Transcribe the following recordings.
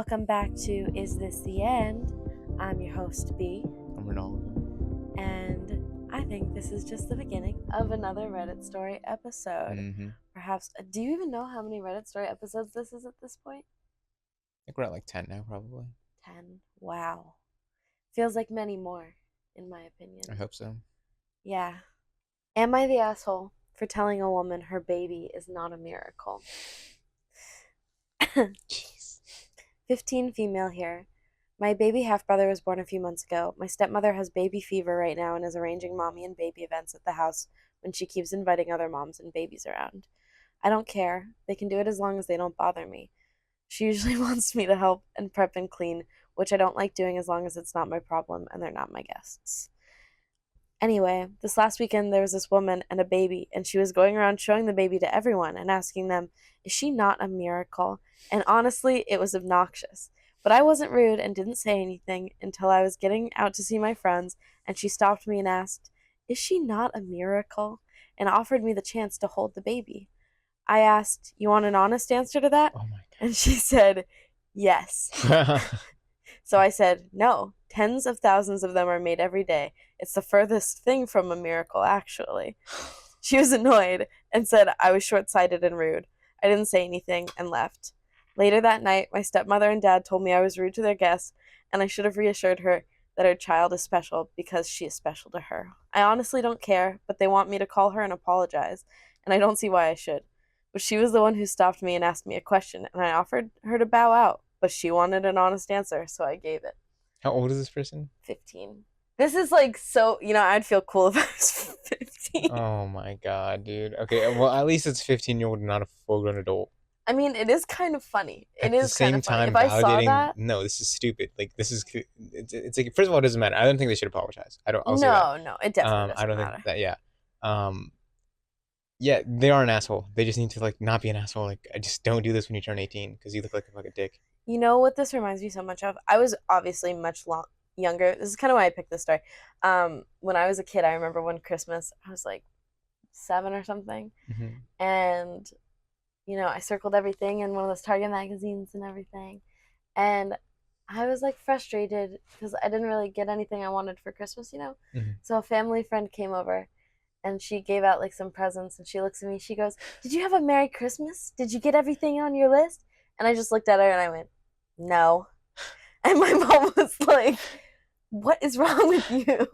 Welcome back to Is This the End? I'm your host, B. I'm Ronaldo. And I think this is just the beginning of another Reddit story episode. Mm-hmm. Perhaps, do you even know how many Reddit story episodes this is at this point? I think we're at like 10 now, probably. 10. Wow. Feels like many more, in my opinion. I hope so. Yeah. Am I the asshole for telling a woman her baby is not a miracle? Jeez. 15 female here. My baby half-brother was born a few months ago. My stepmother has baby fever right now and is arranging mommy and baby events at the house when she keeps inviting other moms and babies around. I don't care. They can do it as long as they don't bother me. She usually wants me to help and prep and clean, which I don't like doing as long as it's not my problem and they're not my guests. Anyway, this last weekend there was this woman and a baby, and she was going around showing the baby to everyone and asking them, "Is she not a miracle?" And honestly, it was obnoxious. But I wasn't rude and didn't say anything until I was getting out to see my friends, and she stopped me and asked, "Is she not a miracle?" and offered me the chance to hold the baby. I asked, "You want an honest answer to that?" Oh my And she said, "Yes." god. So I said, "No, tens of thousands of them are made every day. It's the furthest thing from a miracle, actually." She was annoyed and said I was short-sighted and rude. I didn't say anything and left. Later that night, my stepmother and dad told me I was rude to their guests, and I should have reassured her that her child is special because she is special to her. I honestly don't care, but they want me to call her and apologize, and I don't see why I should. But she was the one who stopped me and asked me a question, and I offered her to bow out, but she wanted an honest answer, so I gave it. How old is this person? 15. This is like so, I'd feel cool if I was 15. Oh my god, dude. Okay, well, at least it's 15-year-old and not a full-grown adult. I mean, it is kind of funny. At the same time, If I saw validating, that, no, this is stupid. Like, it's like, first of all, it doesn't matter. I don't think they should apologize. I'll say that. no, it definitely I doesn't don't matter. think that, yeah. Yeah, they are an asshole. They just need to, like, not be an asshole. Like, I just don't do this when you turn 18 because you look like a fucking dick. You know what this reminds me so much of? I was obviously much younger. This is kind of why I picked this story. When I was a kid, I remember one Christmas, I was like 7 or something, Mm-hmm. and I circled everything in one of those Target magazines and everything, and I was like frustrated because I didn't really get anything I wanted for Christmas. Mm-hmm. So a family friend came over and she gave out like some presents, and she looks at me, she goes, "Did you have a Merry Christmas? Did you get everything on your list?" And I just looked at her and I went, "No." And my mom was like, "What is wrong with you?"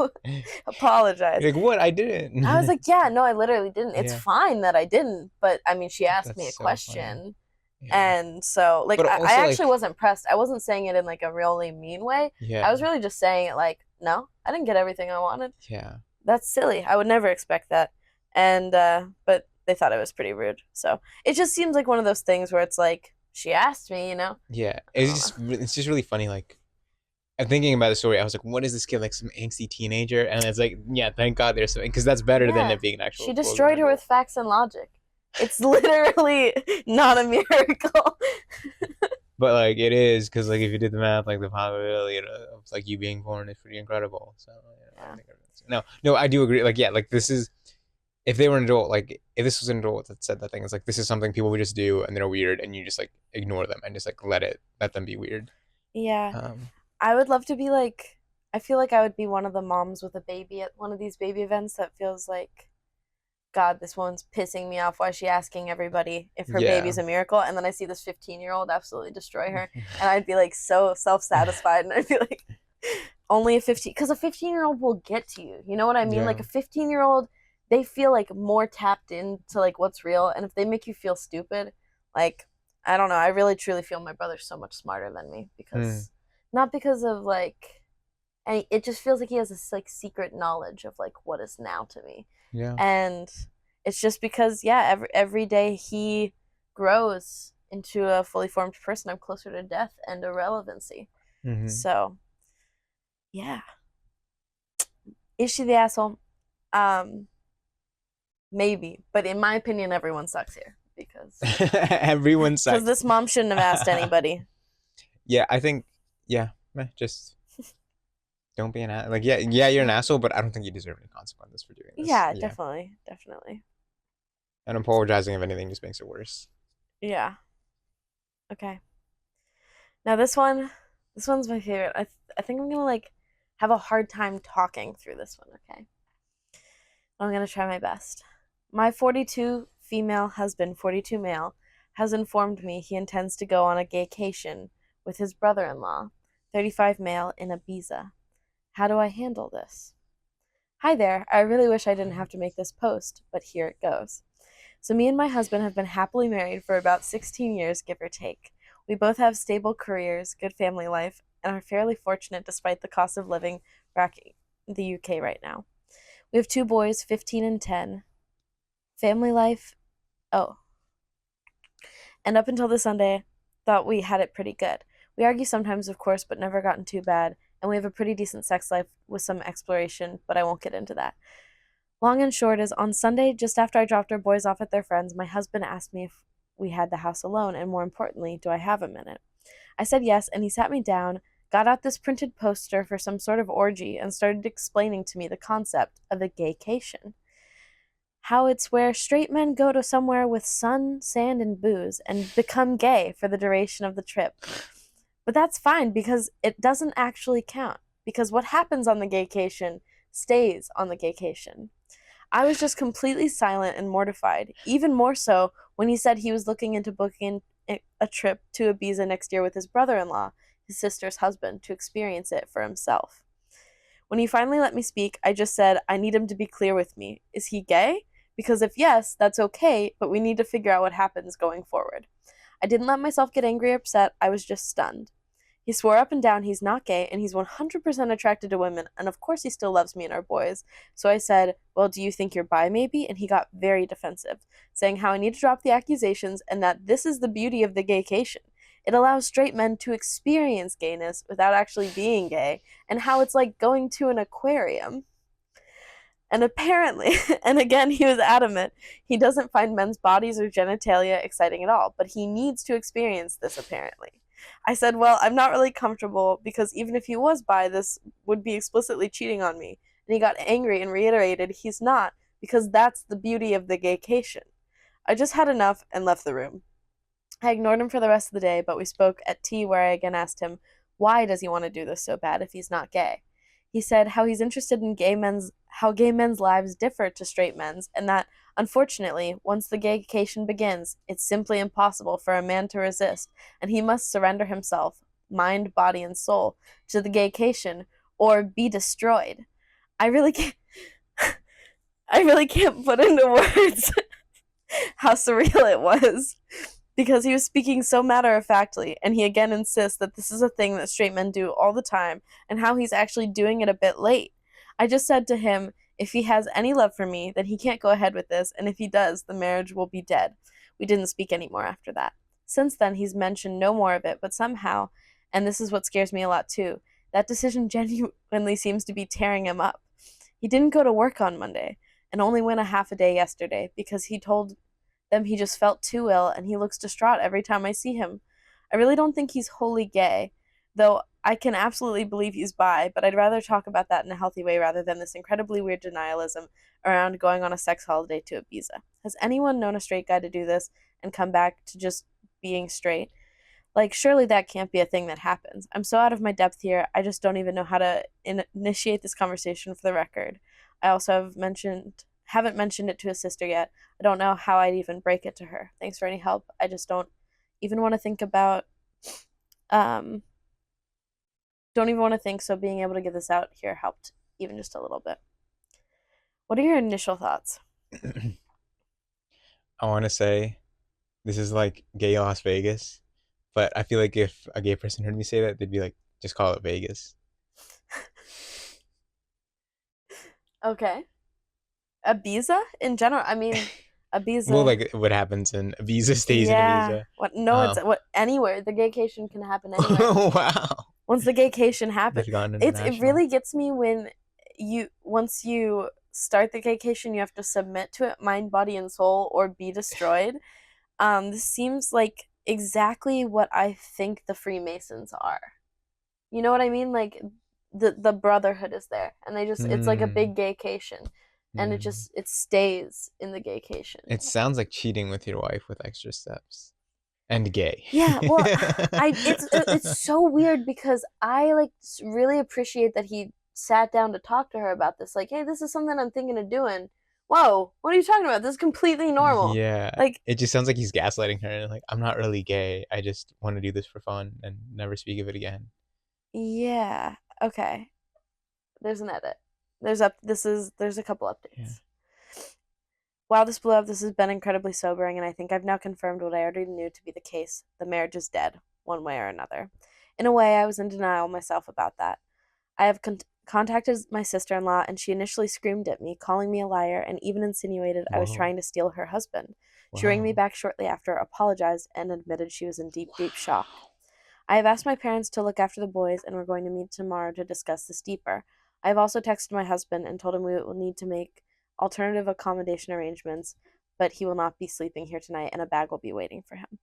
Apologize. You're like, what? I didn't. I was like, "Yeah, no, I literally didn't. It's Yeah. fine that I didn't." But I mean, she asked me a That's so funny. question. Yeah. And so, like, But I also, actually like, wasn't pressed. I wasn't saying it in like a really mean way. yeah. I was really just saying it like, "No, I didn't get everything I wanted. Yeah. That's silly. I would never expect that." And but they thought it was pretty rude. So it just seems like one of those things where it's like she asked me, Yeah. I don't It's just really funny. Like, I'm thinking about the story. I was like, what is this kid, like some angsty teenager? And it's like, yeah, thank God there's something, because that's better than Yeah. it being an actual. She destroyed her with facts and logic. It's literally not a miracle. But like, it is, because like if you did the math, like the probability of like you being born is pretty incredible. So Yeah. I think no, I do agree. Like, yeah, like this is, if they were an adult, like if this was an adult that said that thing, it's like this is something people would just do and they're weird, and you just like ignore them and just like let them be weird. Yeah. I would love to be like, I feel like I would be one of the moms with a baby at one of these baby events that feels like, God, this woman's pissing me off. Why is she asking everybody if her Yeah. baby's a miracle? And then I see this 15-year-old absolutely destroy her. And I'd be like so self-satisfied. And I'd be like, only a 15, because a 15-year-old will get to you. You know what I mean? Yeah. Like a 15-year-old, they feel like more tapped into like what's real. And if they make you feel stupid, like, I don't know. I really truly feel my brother's so much smarter than me because, not because of like, and it just feels like he has this like secret knowledge of like what is now to me. Yeah. And it's just because, yeah, every day he grows into a fully formed person, I'm closer to death and irrelevancy. Mm-hmm. So, yeah. Is she the asshole? Maybe, but in my opinion, everyone sucks here because everyone sucks. Because this mom shouldn't have asked anybody. Yeah, I think, yeah, just don't be an ass. Like, yeah, you're an asshole, but I don't think you deserve any consequences for doing this. Yeah, definitely. And apologizing, if anything, just makes it worse. Yeah. Okay. Now this one's my favorite. I think I'm gonna like have a hard time talking through this one. Okay, I'm gonna try my best. My 42 female husband, 42 male, has informed me he intends to go on a gaycation with his brother-in-law, 35 male, in Ibiza. How do I handle this? Hi there. I really wish I didn't have to make this post, but here it goes. So, me and my husband have been happily married for about 16 years, give or take. We both have stable careers, good family life, and are fairly fortunate despite the cost of living back in the UK right now. We have two boys, 15 and 10. Family life, oh, and up until this Sunday, thought we had it pretty good. We argue sometimes, of course, but never gotten too bad, and we have a pretty decent sex life with some exploration, but I won't get into that. Long and short is on Sunday, just after I dropped our boys off at their friends, my husband asked me if we had the house alone, and more importantly, do I have a minute? I said yes, and he sat me down, got out this printed poster for some sort of orgy, and started explaining to me the concept of a gaycation. How it's where straight men go to somewhere with sun, sand, and booze and become gay for the duration of the trip. But that's fine because it doesn't actually count. Because what happens on the gaycation stays on the gaycation. I was just completely silent and mortified, even more so when he said he was looking into booking a trip to Ibiza next year with his brother in law, his sister's husband, to experience it for himself. When he finally let me speak, I just said, I need him to be clear with me. Is he gay? Because if yes, that's okay, but we need to figure out what happens going forward. I didn't let myself get angry or upset, I was just stunned. He swore up and down he's not gay and he's 100% attracted to women, and of course he still loves me and our boys. So I said, well, do you think you're bi maybe? And he got very defensive, saying how I need to drop the accusations and that this is the beauty of the gaycation. It allows straight men to experience gayness without actually being gay, and how it's like going to an aquarium. And apparently, and again, he was adamant, he doesn't find men's bodies or genitalia exciting at all, but he needs to experience this apparently. I said, well, I'm not really comfortable because even if he was bi, this would be explicitly cheating on me. And he got angry and reiterated he's not because that's the beauty of the gaycation. I just had enough and left the room. I ignored him for the rest of the day, but we spoke at tea where I again asked him, why does he want to do this so bad if he's not gay? He said how he's interested in gay men's lives differ to straight men's, and that unfortunately, once the gaycation begins, it's simply impossible for a man to resist, and he must surrender himself, mind, body, and soul, to the gaycation or be destroyed. I really can't I really can't put into words how surreal it was because he was speaking so matter of factly, and he again insists that this is a thing that straight men do all the time, and how he's actually doing it a bit late. I just said to him, if he has any love for me, then he can't go ahead with this, and if he does, the marriage will be dead. We didn't speak any more after that. Since then, he's mentioned no more of it, but somehow, and this is what scares me a lot too, that decision genuinely seems to be tearing him up. He didn't go to work on Monday, and only went a half a day yesterday because he told them he just felt too ill and he looks distraught every time I see him. I really don't think he's wholly gay, though I can absolutely believe he's bi, but I'd rather talk about that in a healthy way rather than this incredibly weird denialism around going on a sex holiday to Ibiza. Has anyone known a straight guy to do this and come back to just being straight? Like, surely that can't be a thing that happens. I'm so out of my depth here, I just don't even know how to initiate this conversation for the record. I also haven't mentioned it to his sister yet. I don't know how I'd even break it to her. Thanks for any help. I just even want to think about um don't even want to think, so being able to get this out here helped even just a little bit. What are your initial thoughts? I want to say this is like gay Las Vegas, but I feel like if a gay person heard me say that, they'd be like, just call it Vegas. Okay. Ibiza in general. I mean, Well, Ibiza. like what happens in Ibiza stays in Yeah. Ibiza. What? No, it's Um, what anywhere. The gaycation can happen anywhere. wow, Once the gaycation happens, they've gone it international. really gets me when you once you start the gaycation, you have to submit to it, mind, body, and soul, or be destroyed. This seems like exactly what I think the Freemasons are. You know what I mean? Like the brotherhood is there, and it's like a Hmm. big gaycation, and Hmm. it stays in the gaycation. It sounds like cheating with your wife with extra steps. And gay. Yeah, well, it's so weird because I like really appreciate that he sat down to talk to her about this. Like, hey, this is something I'm thinking of doing. Whoa, what are you talking about? This is completely normal. Yeah. Like, It just sounds like he's gaslighting her and like, I'm not really gay. I just want to do this for fun and never speak of it again. yeah, okay. There's an edit. There's a couple Yeah. updates. While this blew up, this has been incredibly sobering, and I think I've now confirmed what I already knew to be the case. The marriage is dead, one way or another. In a way, I was in denial myself about that. I have contacted my sister in law, and she initially screamed at me, calling me a liar, and even insinuated I was Whoa. trying to steal her husband. She rang me Wow. back shortly after, apologized, and admitted she was in deep, deep shock. I have asked my parents to look after the boys, and we're going to meet tomorrow to discuss this deeper. I have also texted my husband and told him we will need to make alternative accommodation arrangements, but he will not be sleeping here tonight, and a bag will be waiting for him.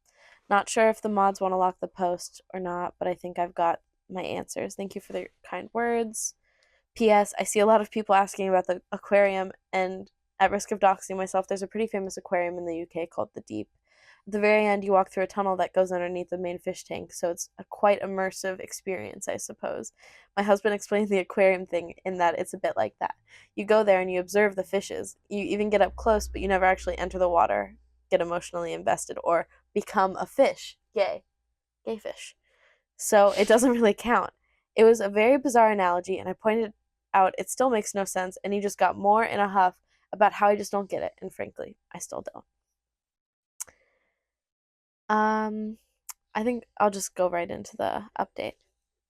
Not sure if the mods want to lock the post or not, but I think I've got my answers. Thank you for the kind words. P.S. I see a lot of people asking about the aquarium, and at risk of doxing myself, there's a pretty famous aquarium in the UK called the Deep. At the very end, you walk through a tunnel that goes underneath the main fish tank, so it's a quite immersive experience, I suppose. My husband explained the aquarium thing in that it's a bit like that. You go there and you observe the fishes. You even get up close, but you never actually enter the water, get emotionally invested, or become a fish. Gay fish. So it doesn't really count. It was a very bizarre analogy, and I pointed out it still makes no sense, and he just got more in a huff about how I just don't get it, and frankly, I still don't. Um, I think I'll just go right into the update.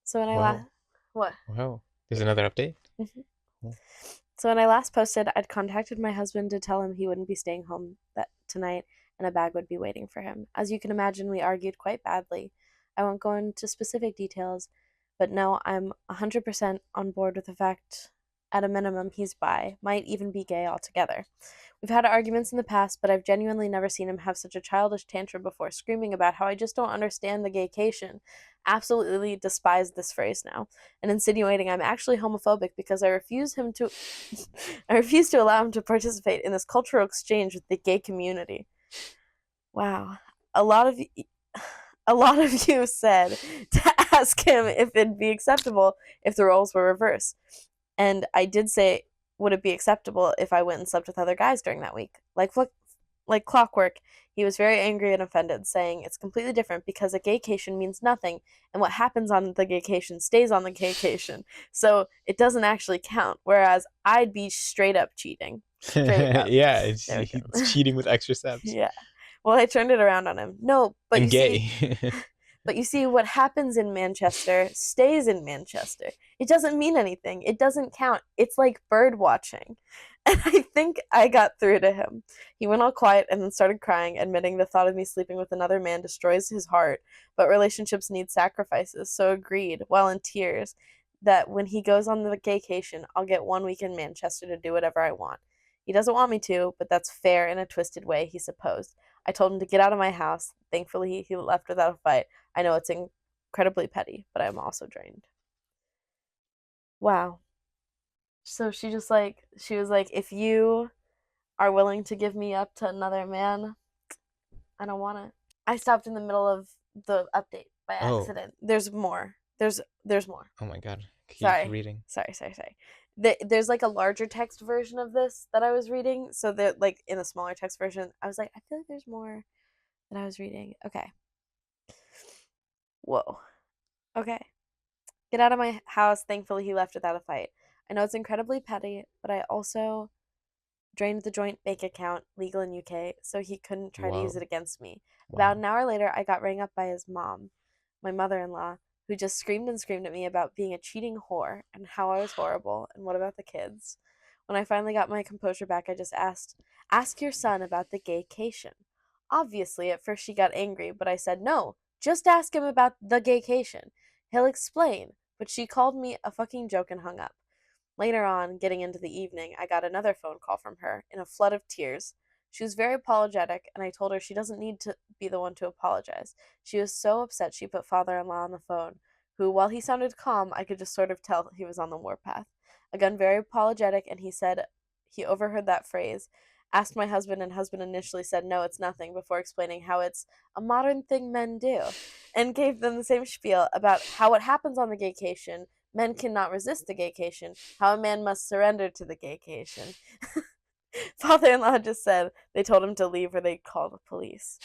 So when I Whoa. last what? Wow. There's another update? Mhm. Cool. So when I last posted, I'd contacted my husband to tell him he wouldn't be staying home that tonight and a bag would be waiting for him. As you can imagine, we argued quite badly. I won't go into specific details, but no, I'm 100% on board with the fact at a minimum he's bi, might even be gay altogether. We've had arguments in the past, but I've genuinely never seen him have such a childish tantrum before, screaming about how I just don't understand the gaycation. Absolutely despise this phrase now, and insinuating I'm actually homophobic because I refuse him to I refuse to allow him to participate in this cultural exchange with the gay community. Wow. A lot of a lot of you said to ask him if it'd be acceptable if the roles were reversed. And I did say, would it be acceptable if I went and slept with other guys during that week? Like clockwork, he was very angry and offended, saying it's completely different because a gaycation means nothing, and what happens on the gaycation stays on the gaycation. So it doesn't actually count. Whereas I'd be straight up cheating. Straight up. Yeah, it's There we it's go. cheating with extra steps. Yeah. Well, I turned it around on him. No, but And you see, gay. what happens in Manchester stays in Manchester. It doesn't mean anything. It doesn't count. It's like bird watching. And I think I got through to him. He went all quiet and then started crying, admitting the thought of me sleeping with another man destroys his heart, but relationships need sacrifices, so agreed, while in tears, that when he goes on the vacation, I'll get 1 week in Manchester to do whatever I want. He doesn't want me to, but that's fair in a twisted way, he supposed. I told him to get out of my house. Thankfully, he left without a fight. I know it's incredibly petty, but I'm also drained. Wow. So she was like, if you are willing to give me up to another man, I don't want it. I stopped in the middle of the update by Oh. accident. There's more. There's more. Oh my god. Keep Sorry. reading. Sorry. There's like a larger text version of this that I was reading. So that like in a smaller text version, I was like, I feel like there's more that I was reading. Okay. Whoa. Okay. Get out of my house. Thankfully, he left without a fight. I know it's incredibly petty, but I also drained the joint bank account, legal in UK, so he couldn't try to use it Whoa. against me. About Wow. an hour later, I got rang up by his mom, my mother in law, who just screamed and screamed at me about being a cheating whore and how I was horrible and what about the kids. When I finally got my composure back, I just asked, ask your son about the gaycation. Obviously, at first she got angry, but I said, no, just ask him about the gaycation. He'll explain. But she called me a fucking joke and hung up. Later on, getting into the evening, I got another phone call from her in a flood of tears. She was very apologetic, and I told her she doesn't need to be the one to apologize. She was so upset she put father in law on the phone, who, while he sounded calm, I could just sort of tell he was on the warpath. Again, very apologetic, and he said he overheard that phrase, Asked my husband, and husband initially said no, it's nothing, before explaining how it's a modern thing men do, and gave them the same spiel about how what happens on the gaycation, men cannot resist the gaycation, how a man must surrender to the gaycation. Father-in-law just said they told him to leave or they'd call the police.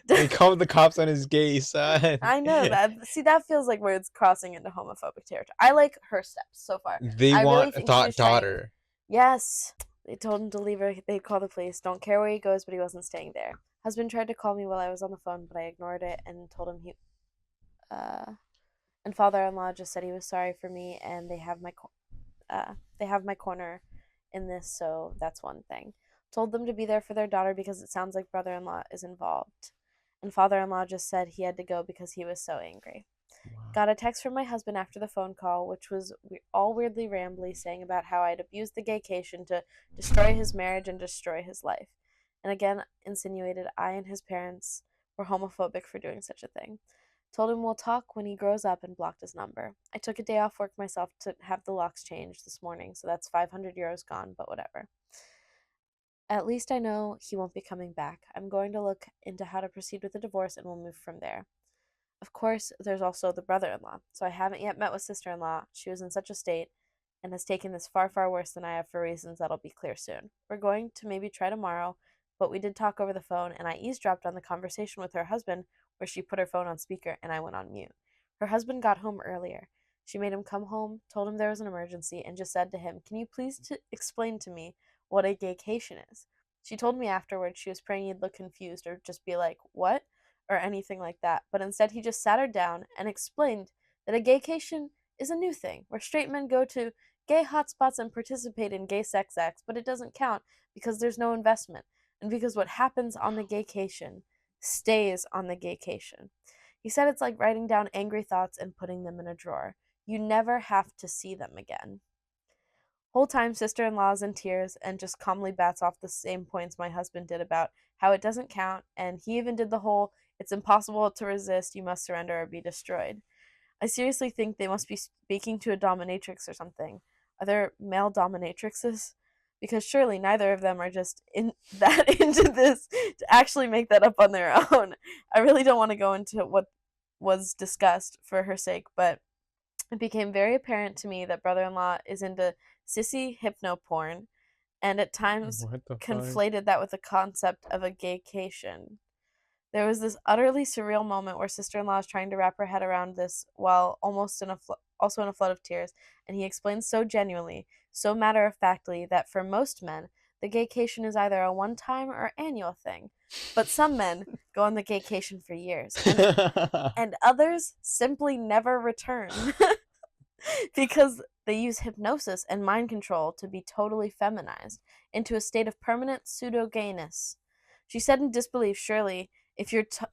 They called the cops on his gay son. I know that. See, that feels like where it's crossing into homophobic territory. I like her steps so far. They I really want a think she thought was trying. daughter. Yes, they told him to leave or they'd call the police. Don't care where he goes, but he wasn't staying there. Husband tried to call me while I was on the phone, but I ignored it and told him he. Uh, and father-in-law just said he was sorry for me, and they have my corner in this, so that's one thing. Told them to be there for their daughter because it sounds like brother-in-law is involved. And father-in-law just said he had to go because he was so angry. Wow. Got a text from my husband after the phone call, which was all weirdly rambly, saying about how I'd abused the gaycation to destroy his marriage and destroy his life. And again, insinuated I and his parents were homophobic for doing such a thing. Told him we'll talk when he grows up and blocked his number. I took a day off work myself to have the locks changed this morning, so that's 500 euros gone, but whatever. At least I know he won't be coming back. I'm going to look into how to proceed with the divorce and we'll move from there. Of course, there's also the brother-in-law, so I haven't yet met with sister-in-law. She was in such a state and has taken this far, far worse than I have for reasons that'll be clear soon. We're going to maybe try tomorrow, but we did talk over the phone, and I eavesdropped on the conversation with her husband where she put her phone on speaker and I went on mute. Her husband got home earlier. She made him come home, told him there was an emergency, and just said to him, "Can you please explain to me what a gaycation is?" She told me afterwards she was praying he'd look confused or just be like, "What?" or anything like that, but instead he just sat her down and explained that a gaycation is a new thing where straight men go to gay hotspots and participate in gay sex acts, but it doesn't count because there's no investment and because what happens on the gaycation stays on the gaycation. He said it's like writing down angry thoughts and putting them in a drawer. You never have to see them again. Whole time, sister-in-law's in tears and just calmly bats off the same points my husband did about how it doesn't count, and he even did the whole "it's impossible to resist, you must surrender or be destroyed." I seriously think they must be speaking to a dominatrix or something. Are there male dominatrixes? Because surely neither of them are just in that into this to actually make that up on their own. I really don't want to go into what was discussed for her sake, but it became very apparent to me that brother-in-law is into sissy hypno porn and at times What the fuck? conflated that with the concept of a gaycation. There was this utterly surreal moment where sister-in-law is trying to wrap her head around this while almost in a also in a flood of tears, and he explains so genuinely, so matter-of-factly that for most men, the gaycation is either a one-time or annual thing. But some men go on the gaycation for years, and others simply never return. Because they use hypnosis and mind control to be totally feminized into a state of permanent pseudo gayness. She said in disbelief, surely, if you're t-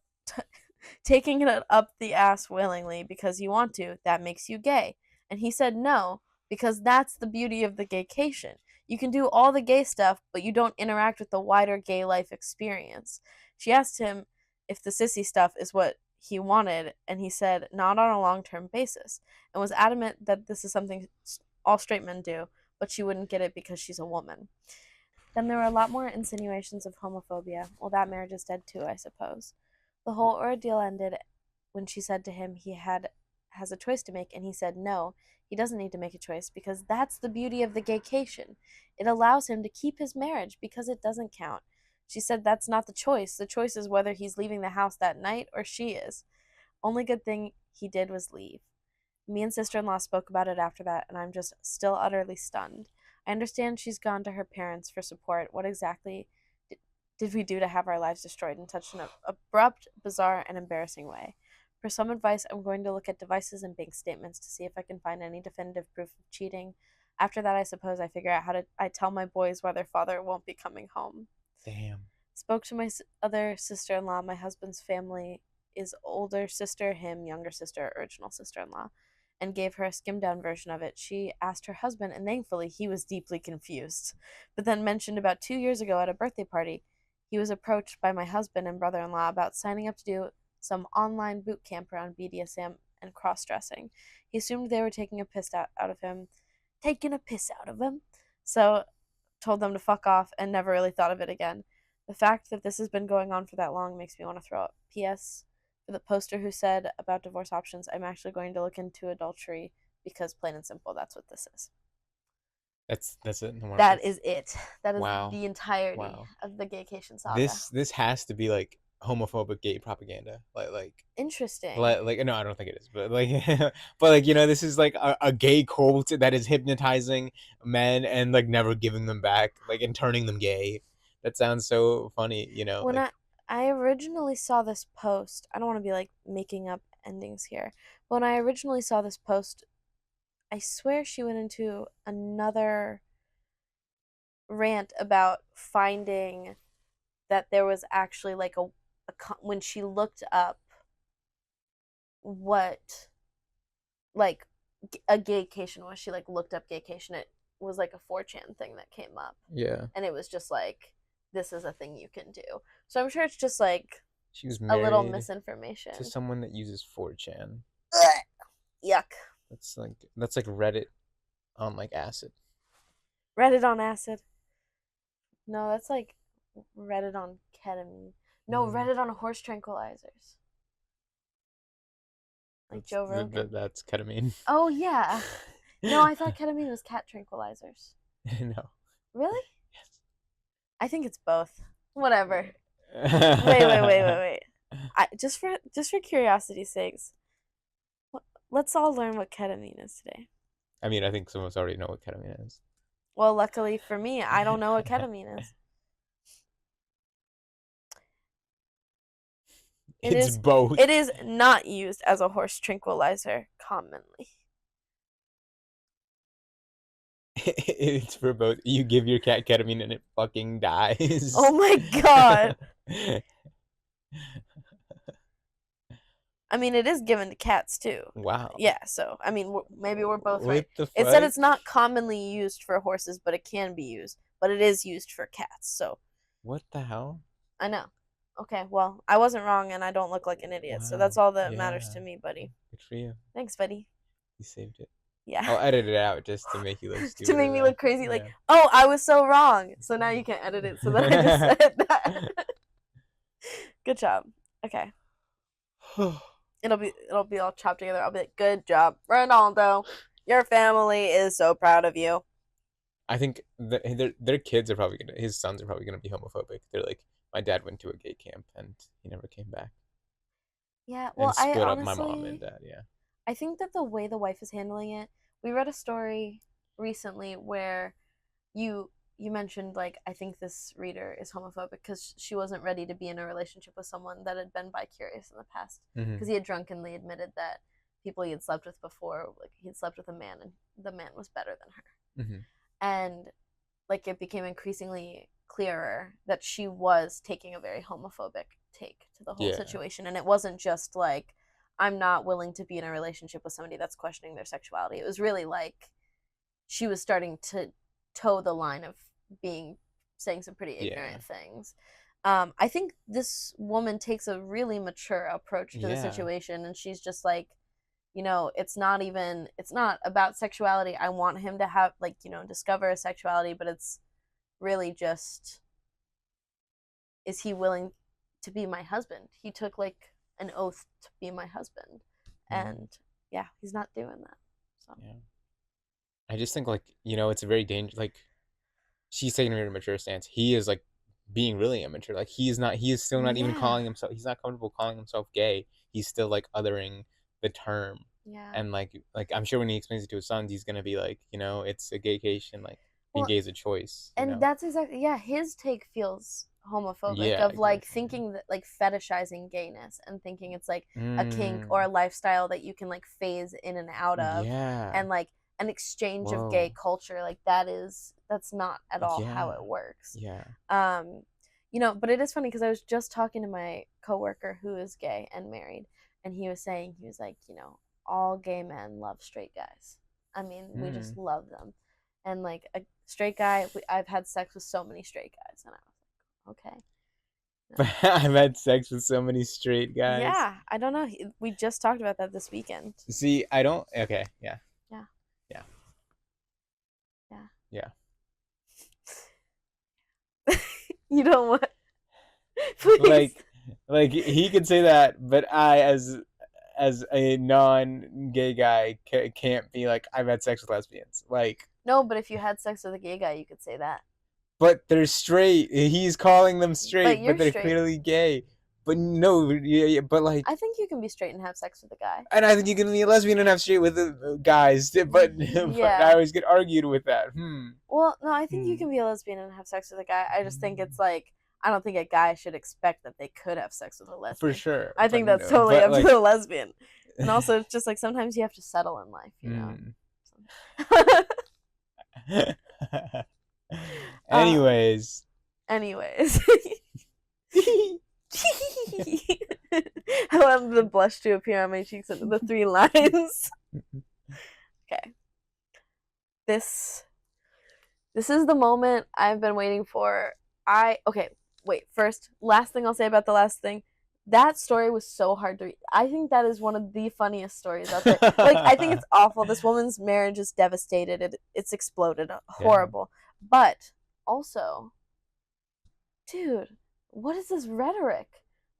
taking it up the ass willingly because you want to, that makes you gay. And he said no, because that's the beauty of the gaycation. You can do all the gay stuff, but you don't interact with the wider gay life experience. She asked him if the sissy stuff is what he wanted, and he said not on a long term basis, and was adamant that this is something all straight men do, but she wouldn't get it because she's a woman. Then there were a lot more insinuations of homophobia. Well, that marriage is dead too, I suppose. The whole ordeal ended when she said to him he has a choice to make, and he said no, he doesn't need to make a choice because that's the beauty of the gaycation. It allows him to keep his marriage because it doesn't count. She said that's not the choice. The choice is whether he's leaving the house that night or she is. Only good thing he did was leave. Me and sister-in-law spoke about it after that, and I'm just still utterly stunned. I understand she's gone to her parents for support. What exactly did we do to have our lives destroyed in such an abrupt, bizarre, and embarrassing way? For some advice, I'm going to look at devices and bank statements to see if I can find any definitive proof of cheating. After that, I suppose I figure out how to I tell my boys why their father won't be coming home. Damn. Spoke to my other sister-in-law. My husband's family is older sister, him, younger sister, original sister-in-law, and gave her a skimmed down version of it. She asked her husband, and thankfully he was deeply confused, but then mentioned about 2 years ago at a birthday party, he was approached by my husband and brother-in-law about signing up to do some online boot camp around BDSM and cross-dressing. He assumed they were taking a piss out of him. Taking a piss out of him. So told them to fuck off, and never really thought of it again. The fact that this has been going on for that long makes me want to throw up. P.S. For the poster who said about divorce options, I'm actually going to look into adultery because plain and simple, that's what this is. That's it. No more That notes. is it. That is Wow. the entirety Wow. of the Gaycation saga. This has to be like homophobic gay propaganda. Interesting. No, I don't think it is, but like but like this is like a gay cult that is hypnotizing men and like never giving them back, like, and turning them gay. That sounds so funny, When like. I originally saw this post, I don't want to be like making up endings here. When I originally saw this post, I swear she went into another rant about finding that there was actually like when she looked up what like a gaycation was, she like looked up gaycation, it was like a 4chan thing that came up, Yeah. and it was just like, this is a thing you can do. So I'm sure it's just like She was a little married to misinformation. someone that uses 4chan. Ugh. Yuck. That's like Reddit on like acid. Reddit on acid. No, that's like Reddit on ketamine. No, Mm, Reddit on horse tranquilizers. Like Joe Rogan. that's ketamine. Oh yeah. No, I thought ketamine was cat tranquilizers. No. Really? I think it's both. Whatever. Yes. Wait. Just for curiosity's sakes, let's all learn what ketamine is today. I mean, I think some of us already know what ketamine is. Well, luckily for me, I don't know what ketamine is. It It's is both. it is not used as a horse tranquilizer commonly. It's for both. You give your cat ketamine and it fucking Oh dies. my god. I mean, it is given to cats too. Wow. Yeah, so I mean, maybe we're both right. What the It said fuck? it's not commonly used for horses, but it can be used. But it is used for cats. So What the hell? I know. Okay, well, I wasn't wrong, and I don't look like an idiot. So that's Wow. all that matters Yeah. to me, buddy. Good for you. Thanks, buddy. You saved it. Yeah. I'll edit it out just to make you look To make stupider me though. look crazy, like, Yeah. oh, I was so wrong. So now you can edit it so that I just said that. Good job. Okay. It'll be all chopped together. I'll be like, good job, Ronaldo. Your family is so proud of you. I think their kids are probably gonna his sons are probably gonna be homophobic. They're like, my dad went to a gay camp and he never came back Yeah, well, and I split up my mom and honestly, dad. Yeah. I think that the way the wife is handling it, we read a story recently where you mentioned, like, I think this reader is homophobic because she wasn't ready to be in a relationship with someone that had been bi-curious in the past, Mm-hmm. because he had drunkenly admitted that people he had slept with before, like he had slept with a man and the man was better than her, Mm-hmm. and like it became increasingly clearer that she was taking a very homophobic take to the whole Yeah. situation, and it wasn't just like, I'm not willing to be in a relationship with somebody that's questioning their sexuality. It was really like she was starting to toe the line of being saying some pretty Yeah. ignorant things. I think this woman takes a really mature approach to the Yeah. situation, and she's just like, it's not about sexuality. I want him to have, like, discover a sexuality, but it's really just, is he willing to be my husband? He took like an oath to be my husband, Mm-hmm. and yeah, he's not doing that. So Yeah. I just think, like, it's a very dangerous, like, she's taking a very mature stance. He is like being really immature. Like, he is still not even yeah, calling himself, he's not comfortable calling himself gay. He's still like othering the term. yeah. And like I'm sure when he explains it to his sons, he's gonna be like, it's a gaycation, like being Well, gay is a choice. and that's exactly, yeah, his take feels homophobic, Yeah, of like exactly. thinking that, like, fetishizing gayness and thinking it's like a kink or Mm, a lifestyle that you can like phase in and out of, yeah. and like an exchange of gay Whoa. culture, like that's not at all how Yeah. it works. Yeah. um but it is funny because I was just talking to my coworker who is gay and married, and he was saying, he was like, all gay men love straight guys. I mean, we just Mm. love them. And like a straight guy, I've had sex with so many straight guys, and I was like, okay. No. I've had sex with so many straight guys. Yeah, I don't know. We just talked about that this weekend. See, I don't. Okay, yeah, Yeah, yeah, yeah. yeah. You don't want. Please. Like, he could say that, but I, as a non-gay guy, can't be like I've had sex with lesbians. Like, No, but if you had sex with a gay guy, you could say that. but they're straight. He's calling them But straight, but you're they're straight. clearly gay. But no, yeah, but like, I think you can be straight and have sex with a guy. and I think you can be a lesbian and have straight with guys, but I Yeah. always get argued with that. Well, no, I think you Hmm. can be a lesbian and have sex with a guy. I just think it's like I don't think a guy should expect that they could have sex with a For lesbian. sure, I but think that's no, totally but up to like, the lesbian. And also, it's just like sometimes you have to settle in life, you know. hmm. uh, Anyways, anyways, I want the blush to appear on my cheeks under the 3 lines. Okay, this this is the moment I've been waiting for. Okay, wait. First, last thing I'll say about the last thing. That story was so hard to read. I think that is one of the funniest stories out there. Like, I think it's awful. This woman's marriage is devastated. It's exploded. yeah, Horrible. But also, dude, what is this rhetoric?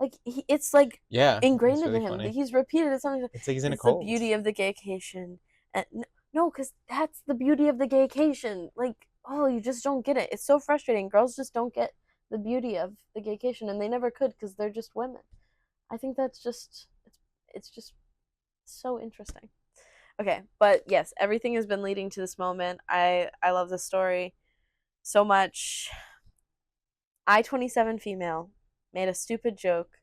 Like, it's like yeah, ingrained it's really into him. funny. He's repeated it something. It's like he's in a It's the cult. beauty of the gaycation. And no, because that's the beauty of the gaycation. Like, oh, you just don't get it. It's so frustrating. Girls just don't get the beauty of the gaycation, and they never could because they're just women. I think that's just it's just so interesting. Okay, but yes, everything has been leading to this moment. I love this story so much. I 27 female made a stupid joke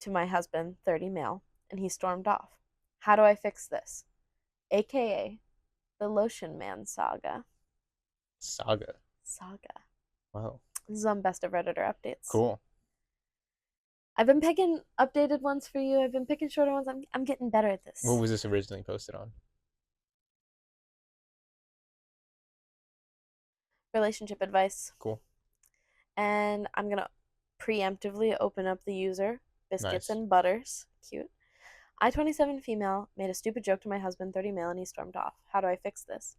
to my husband 30 male and he stormed off. How do I fix this? AKA the Lotion Man saga. Saga. Saga. Wow. This is on Best of Redditor updates. Cool. I've been picking updated ones for you. I've been picking shorter ones. I'm getting better at What this. was this originally posted on? Relationship advice. Cool. And I'm going to preemptively open up the user, Biscuits Nice. and Butters. Cute. I 27 female made a stupid joke to my husband 30 male and he stormed off. How do I fix this?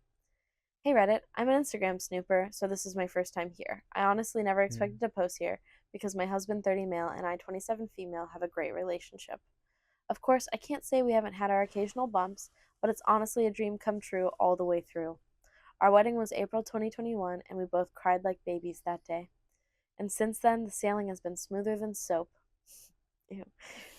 Hey Reddit, I'm an Instagram snooper, so this is my first time here. I honestly never expected to post here because my husband 30 male and I 27 female have a great relationship. Of course, I can't say we haven't had our occasional bumps, but it's honestly a dream come true all the way through. Our wedding was April 2021 and we both cried like babies that day. And since then, the sailing has been smoother than soap. Ew.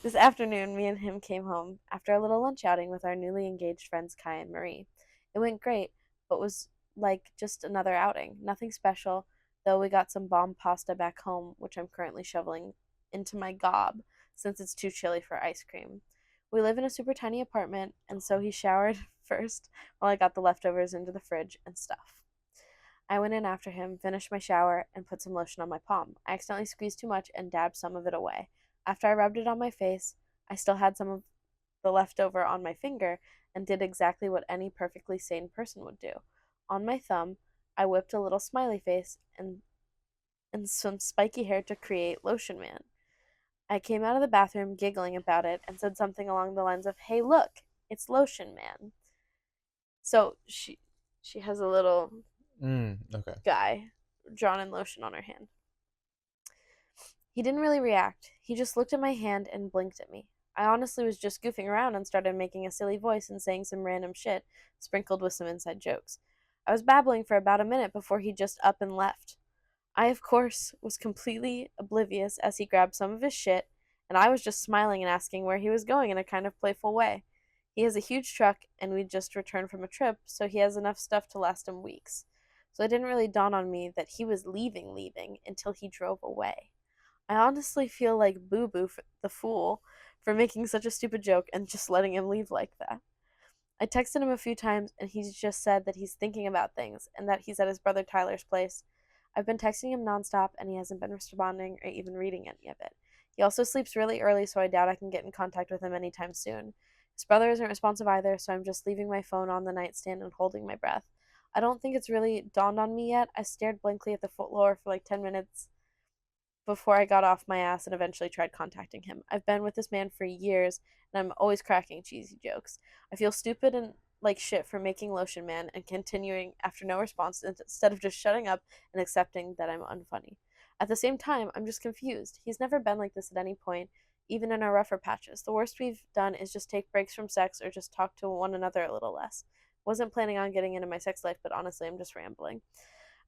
This afternoon, me and him came home after a little lunch outing with our newly engaged friends Kai and Marie. It went great, but was like just another outing. Nothing special, though we got some bomb pasta back home, which I'm currently shoveling into my gob since it's too chilly for ice cream. We live in a super tiny apartment, and so he showered first while I got the leftovers into the fridge and stuff. I went in after him, finished my shower, and put some lotion on my palm. I accidentally squeezed too much and dabbed some of it away. After I rubbed it on my face, I still had some of the leftover on my finger and did exactly what any perfectly sane person would do. On my thumb, I whipped a little smiley face and some spiky hair to create Lotion Man. I came out of the bathroom giggling about it and said something along the lines of, "Hey, look, it's Lotion Man." So she has a little Okay. guy drawn in lotion on her hand. He didn't really react. He just looked at my hand and blinked at me. I honestly was just goofing around and started making a silly voice and saying some random shit, sprinkled with some inside jokes. I was babbling for about a minute before he just up and left. I, of course, was completely oblivious as he grabbed some of his shit, and I was just smiling and asking where he was going in a kind of playful way. He has a huge truck, and we'd just returned from a trip, so he has enough stuff to last him weeks. So it didn't really dawn on me that he was leaving until he drove away. I honestly feel like Boo Boo the fool for making such a stupid joke and just letting him leave like that. I texted him a few times and he's just said that he's thinking about things and that he's at his brother Tyler's place. I've been texting him nonstop and he hasn't been responding or even reading any of it. He also sleeps really early, so I doubt I can get in contact with him anytime soon. His brother isn't responsive either, so I'm just leaving my phone on the nightstand and holding my breath. I don't think it's really dawned on me yet. I stared blankly at the floor for like 10 minutes before I got off my ass and eventually tried contacting him. I've been with this man for years, and I'm always cracking cheesy jokes. I feel stupid and like shit for making Lotion Man and continuing after no response instead of just shutting up and accepting that I'm unfunny. At the same time, I'm just confused. He's never been like this at any point, even in our rougher patches. The worst we've done is just take breaks from sex or just talk to one another a little less. Wasn't planning on getting into my sex life, but honestly, I'm just rambling.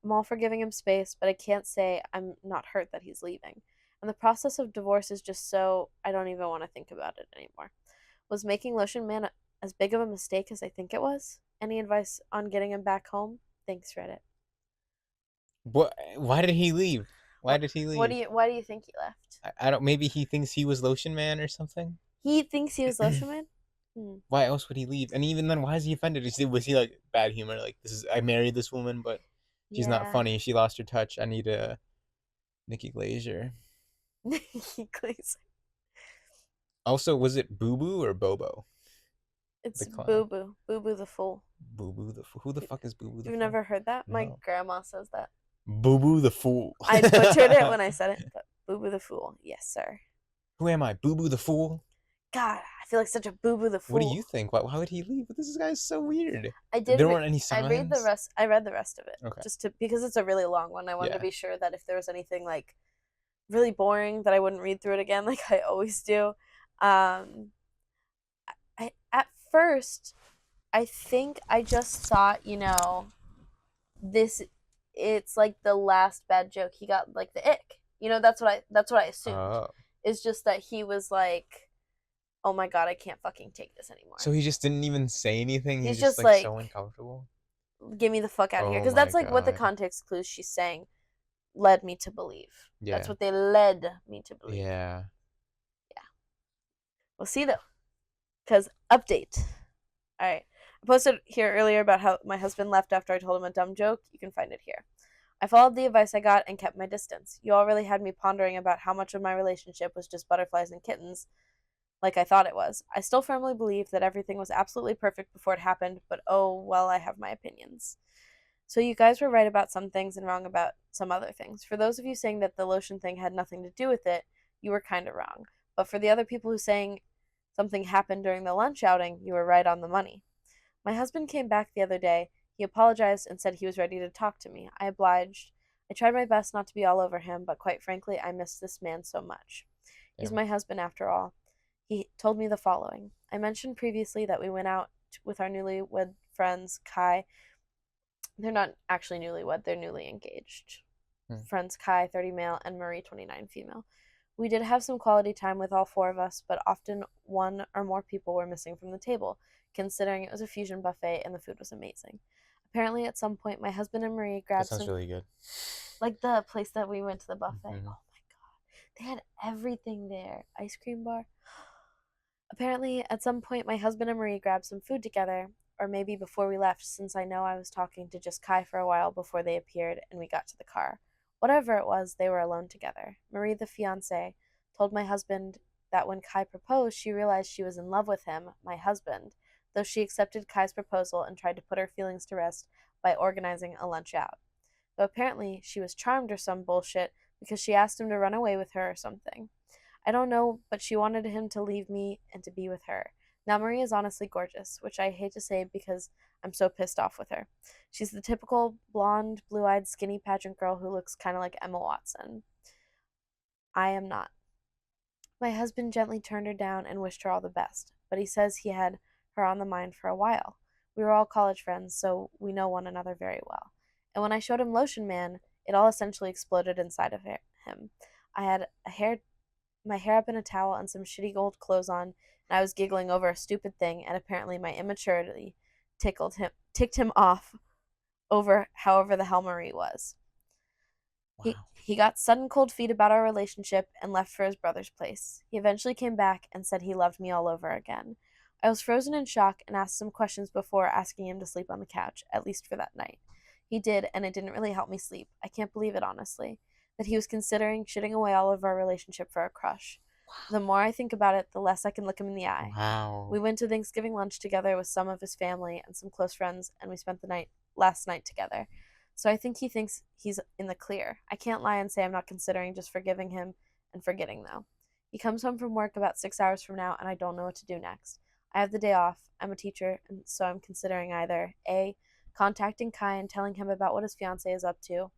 I'm all for giving him space, but I can't say I'm not hurt that he's leaving. And the process of divorce is just so I don't even want to think about it anymore. Was making Lotion Man as big of a mistake as I think it was? Any advice on getting him back home? Thanks, Reddit. What? Why did he leave? Why What did he what do leave? you why do you think he left? I don't. Maybe he thinks he was Lotion Man or something. He thinks he was Lotion Man? Hmm. Why else would he leave? And even then, why is he offended? Was he like bad humor? Like this is I married this woman, but she's not Yeah. funny. She lost her touch. I need a Nikki Glazer. Nikki Glazer. Also, was it Boo Boo or Bobo the It's clown? Boo Boo. Boo Boo the Fool. Boo Boo the Fool. Who the fuck is Boo Boo the You've Fool? never heard that? My No. grandma says that. Boo Boo the Fool. I butchered it when I said it, but Boo Boo the Fool. Yes, sir. Who am I? Boo Boo the Fool? God, I feel like such a Boo Boo the What do you Fool. think? Why would he leave? This guy's so weird. I did. There weren't any I read the signs. rest. I read the rest of it Okay. just to because it's a really long one. I wanted to Yeah. be sure that if there was anything like really boring that I wouldn't read through it again, like I always do. Um, I at first I think I just thought, this it's like the last bad joke. He got like the ick. That's what I assumed. Oh. It's just that he was like, "Oh my god, I can't fucking take this anymore." So he just didn't even say anything. He's He's just just like so like, uncomfortable. "Get me the fuck out of here." Oh Because my that's like what the god. context clues she's saying led me to believe. That's Yeah. what they led me to believe. Yeah. Yeah. We'll see though. Because update. All right. I posted here earlier about how my husband left after I told him a dumb joke. You can find it here. I followed the advice I got and kept my distance. You all really had me pondering about how much of my relationship was just butterflies and kittens, like I thought it was. I still firmly believe that everything was absolutely perfect before it happened, but oh, well, I have my opinions. So you guys were right about some things and wrong about some other things. For those of you saying that the lotion thing had nothing to do with it, you were kind of wrong. But for the other people who saying something happened during the lunch outing, you were right on the money. My husband came back the other day. He apologized and said he was ready to talk to me. I obliged. I tried my best not to be all over him, but quite frankly, I miss this man so much. He's Yeah. my husband after all. He told me the following. I mentioned previously that we went out with our newlywed friends, Kai. They're not actually newlywed, they're newly engaged. Hmm. Friends Kai, 30 male, and Marie, 29 female. We did have some quality time with all four of us, but often one or more people were missing from the table, considering it was a fusion buffet and the food was amazing. Apparently, at some point, my husband and Marie That grabbed sounds some, really good. like the place that we went to the buffet. Mhm. Oh my god. They had everything there. Ice cream bar. Apparently, at some point, my husband and Marie grabbed some food together, or maybe before we left, since I know I was talking to just Kai for a while before they appeared and we got to the car. Whatever it was, they were alone together. Marie, the fiance, told my husband that when Kai proposed, she realized she was in love with him, my husband, though she accepted Kai's proposal and tried to put her feelings to rest by organizing a lunch out. Though apparently she was charmed or some bullshit because she asked him to run away with her or something. I don't know, but she wanted him to leave me and to be with her. Now, Marie is honestly gorgeous, which I hate to say because I'm so pissed off with her. She's the typical blonde, blue eyed, skinny pageant girl who looks kind of like Emma Watson. I am not. My husband gently turned her down and wished her all the best, but he says he had her on the mind for a while. We were all college friends, so we know one another very well. And when I showed him Lotion Man, it all essentially exploded inside of him. I had my hair up in a towel and some shitty gold clothes on, and I was giggling over a stupid thing, and apparently my immaturity ticked him off over however the hell Marie was. Wow. He got sudden cold feet about our relationship and left for his brother's place. He eventually came back and said he loved me all over again. I was frozen in shock and asked some questions before asking him to sleep on the couch, at least for that night. He did, and it didn't really help me sleep. I can't believe it, honestly. That he was considering shitting away all of our relationship for a crush. The more I think about it, the less I can look him in the eye. Wow. We went to Thanksgiving lunch together with some of his family and some close friends, and we spent the last night together. So I think he thinks he's in the clear. I can't lie and say I'm not considering just forgiving him and forgetting, though. He comes home from work about 6 hours from now, and I don't know what to do next. I have the day off. I'm a teacher, and so I'm considering either A, contacting Kai and telling him about what his fiance is up to,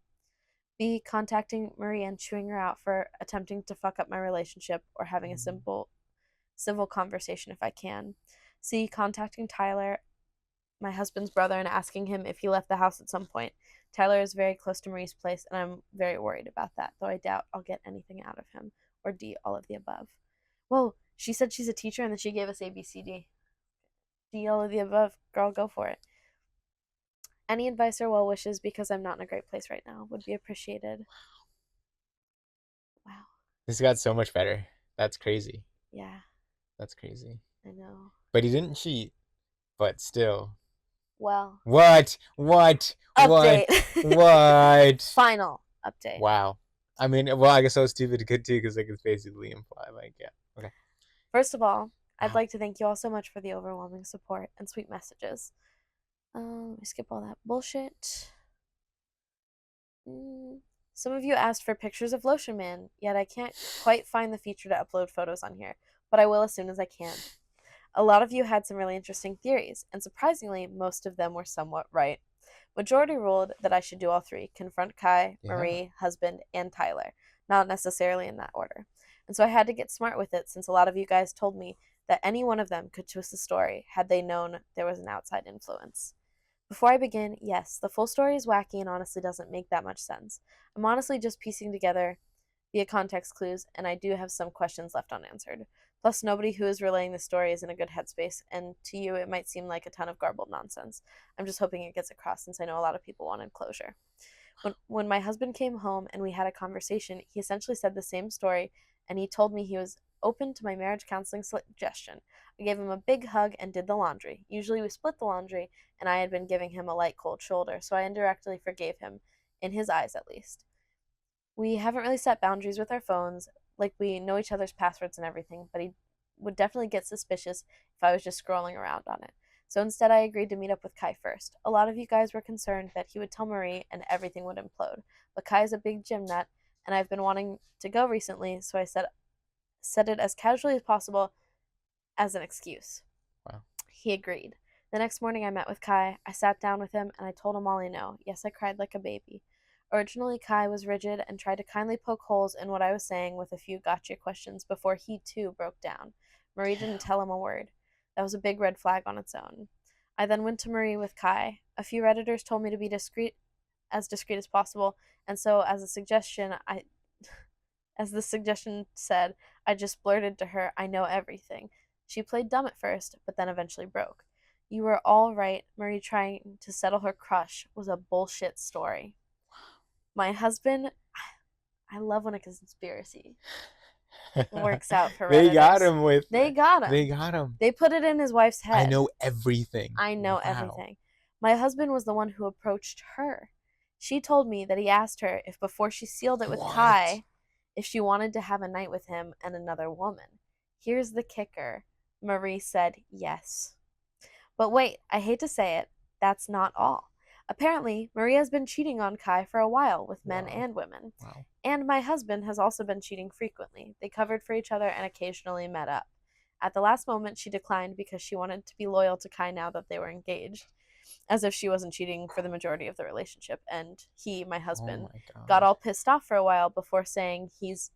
B. Contacting Marie and chewing her out for attempting to fuck up my relationship or having a simple civil conversation if I can. C. Contacting Tyler, my husband's brother, and asking him if he left the house at some point. Tyler is very close to Marie's place, and I'm very worried about that, though I doubt I'll get anything out of him. Or D. All of the above. Whoa, she said she's a teacher and then she gave us ABCD. D. All of the above. Girl, go for it. Any advice or well wishes because I'm not in a great place right now would be appreciated. Wow. This got so much better. That's crazy. Yeah, That's crazy. I know. But he didn't cheat. But still. Well, What? What? What? update. What? Final update. Wow. I mean, well, I guess I was stupid good too because like it's basically implied. Like, yeah. Okay. First of all, I'd Wow. like to thank you all so much for the overwhelming support and sweet messages. Let me skip all that bullshit. Some of you asked for pictures of Lotion Man, yet I can't quite find the feature to upload photos on here, but I will as soon as I can. A lot of you had some really interesting theories, and surprisingly, most of them were somewhat right. Majority ruled that I should do all three: confront Kai, Yeah. Marie, husband, and Tyler, not necessarily in that order. And so I had to get smart with it since a lot of you guys told me that any one of them could twist the story had they known there was an outside influence. Before I begin, yes, the full story is wacky and honestly doesn't make that much sense. I'm honestly just piecing together via context clues, and I do have some questions left unanswered. Plus, nobody who is relaying the story is in a good headspace, and to you, it might seem like a ton of garbled nonsense. I'm just hoping it gets across since I know a lot of people wanted closure. When my husband came home and we had a conversation, he essentially said the same story, and he told me he was open to my marriage counseling suggestion. I gave him a big hug and did the laundry. Usually we split the laundry, and I had been giving him a light cold shoulder, so I indirectly forgave him, in his eyes at least. We haven't really set boundaries with our phones, like we know each other's passwords and everything, but he would definitely get suspicious if I was just scrolling around on it. So instead, I agreed to meet up with Kai first. A lot of you guys were concerned that he would tell Marie and everything would implode, but Kai is a big gym nut, and I've been wanting to go recently, so I said it as casually as possible as an excuse. Wow. He agreed. The next morning, I met with Kai. I sat down with him and I told him all I know. Yes, I cried like a baby. Originally, Kai was rigid and tried to kindly poke holes in what I was saying with a few gotcha questions before he too broke down. Marie didn't tell him a word. That was a big red flag on its own. I then went to Marie with Kai. A few Redditors told me to be discreet as possible, and so as the suggestion said, I just blurted to her, I know everything. She played dumb at first, but then eventually broke. You were all right. Marie trying to settle her crush was a bullshit story. My husband, I love when a conspiracy works out for They got Redditors. him with. They got him. They got him. They put it in his wife's head. I know everything. I know Wow. everything. My husband was the one who approached her. She told me that he asked her if before she sealed it with What? Kai, if she wanted to have a night with him and another woman. Here's the kicker. Marie said yes. But wait, I hate to say it, that's not all. Apparently, Marie has been cheating on Kai for a while with men Wow. and women. Wow. And my husband has also been cheating frequently. They covered for each other and occasionally met up. At the last moment, she declined because she wanted to be loyal to Kai now that they were engaged, as if she wasn't cheating for the majority of the relationship. And he, my husband, Oh my God. got all pissed off for a while before saying he's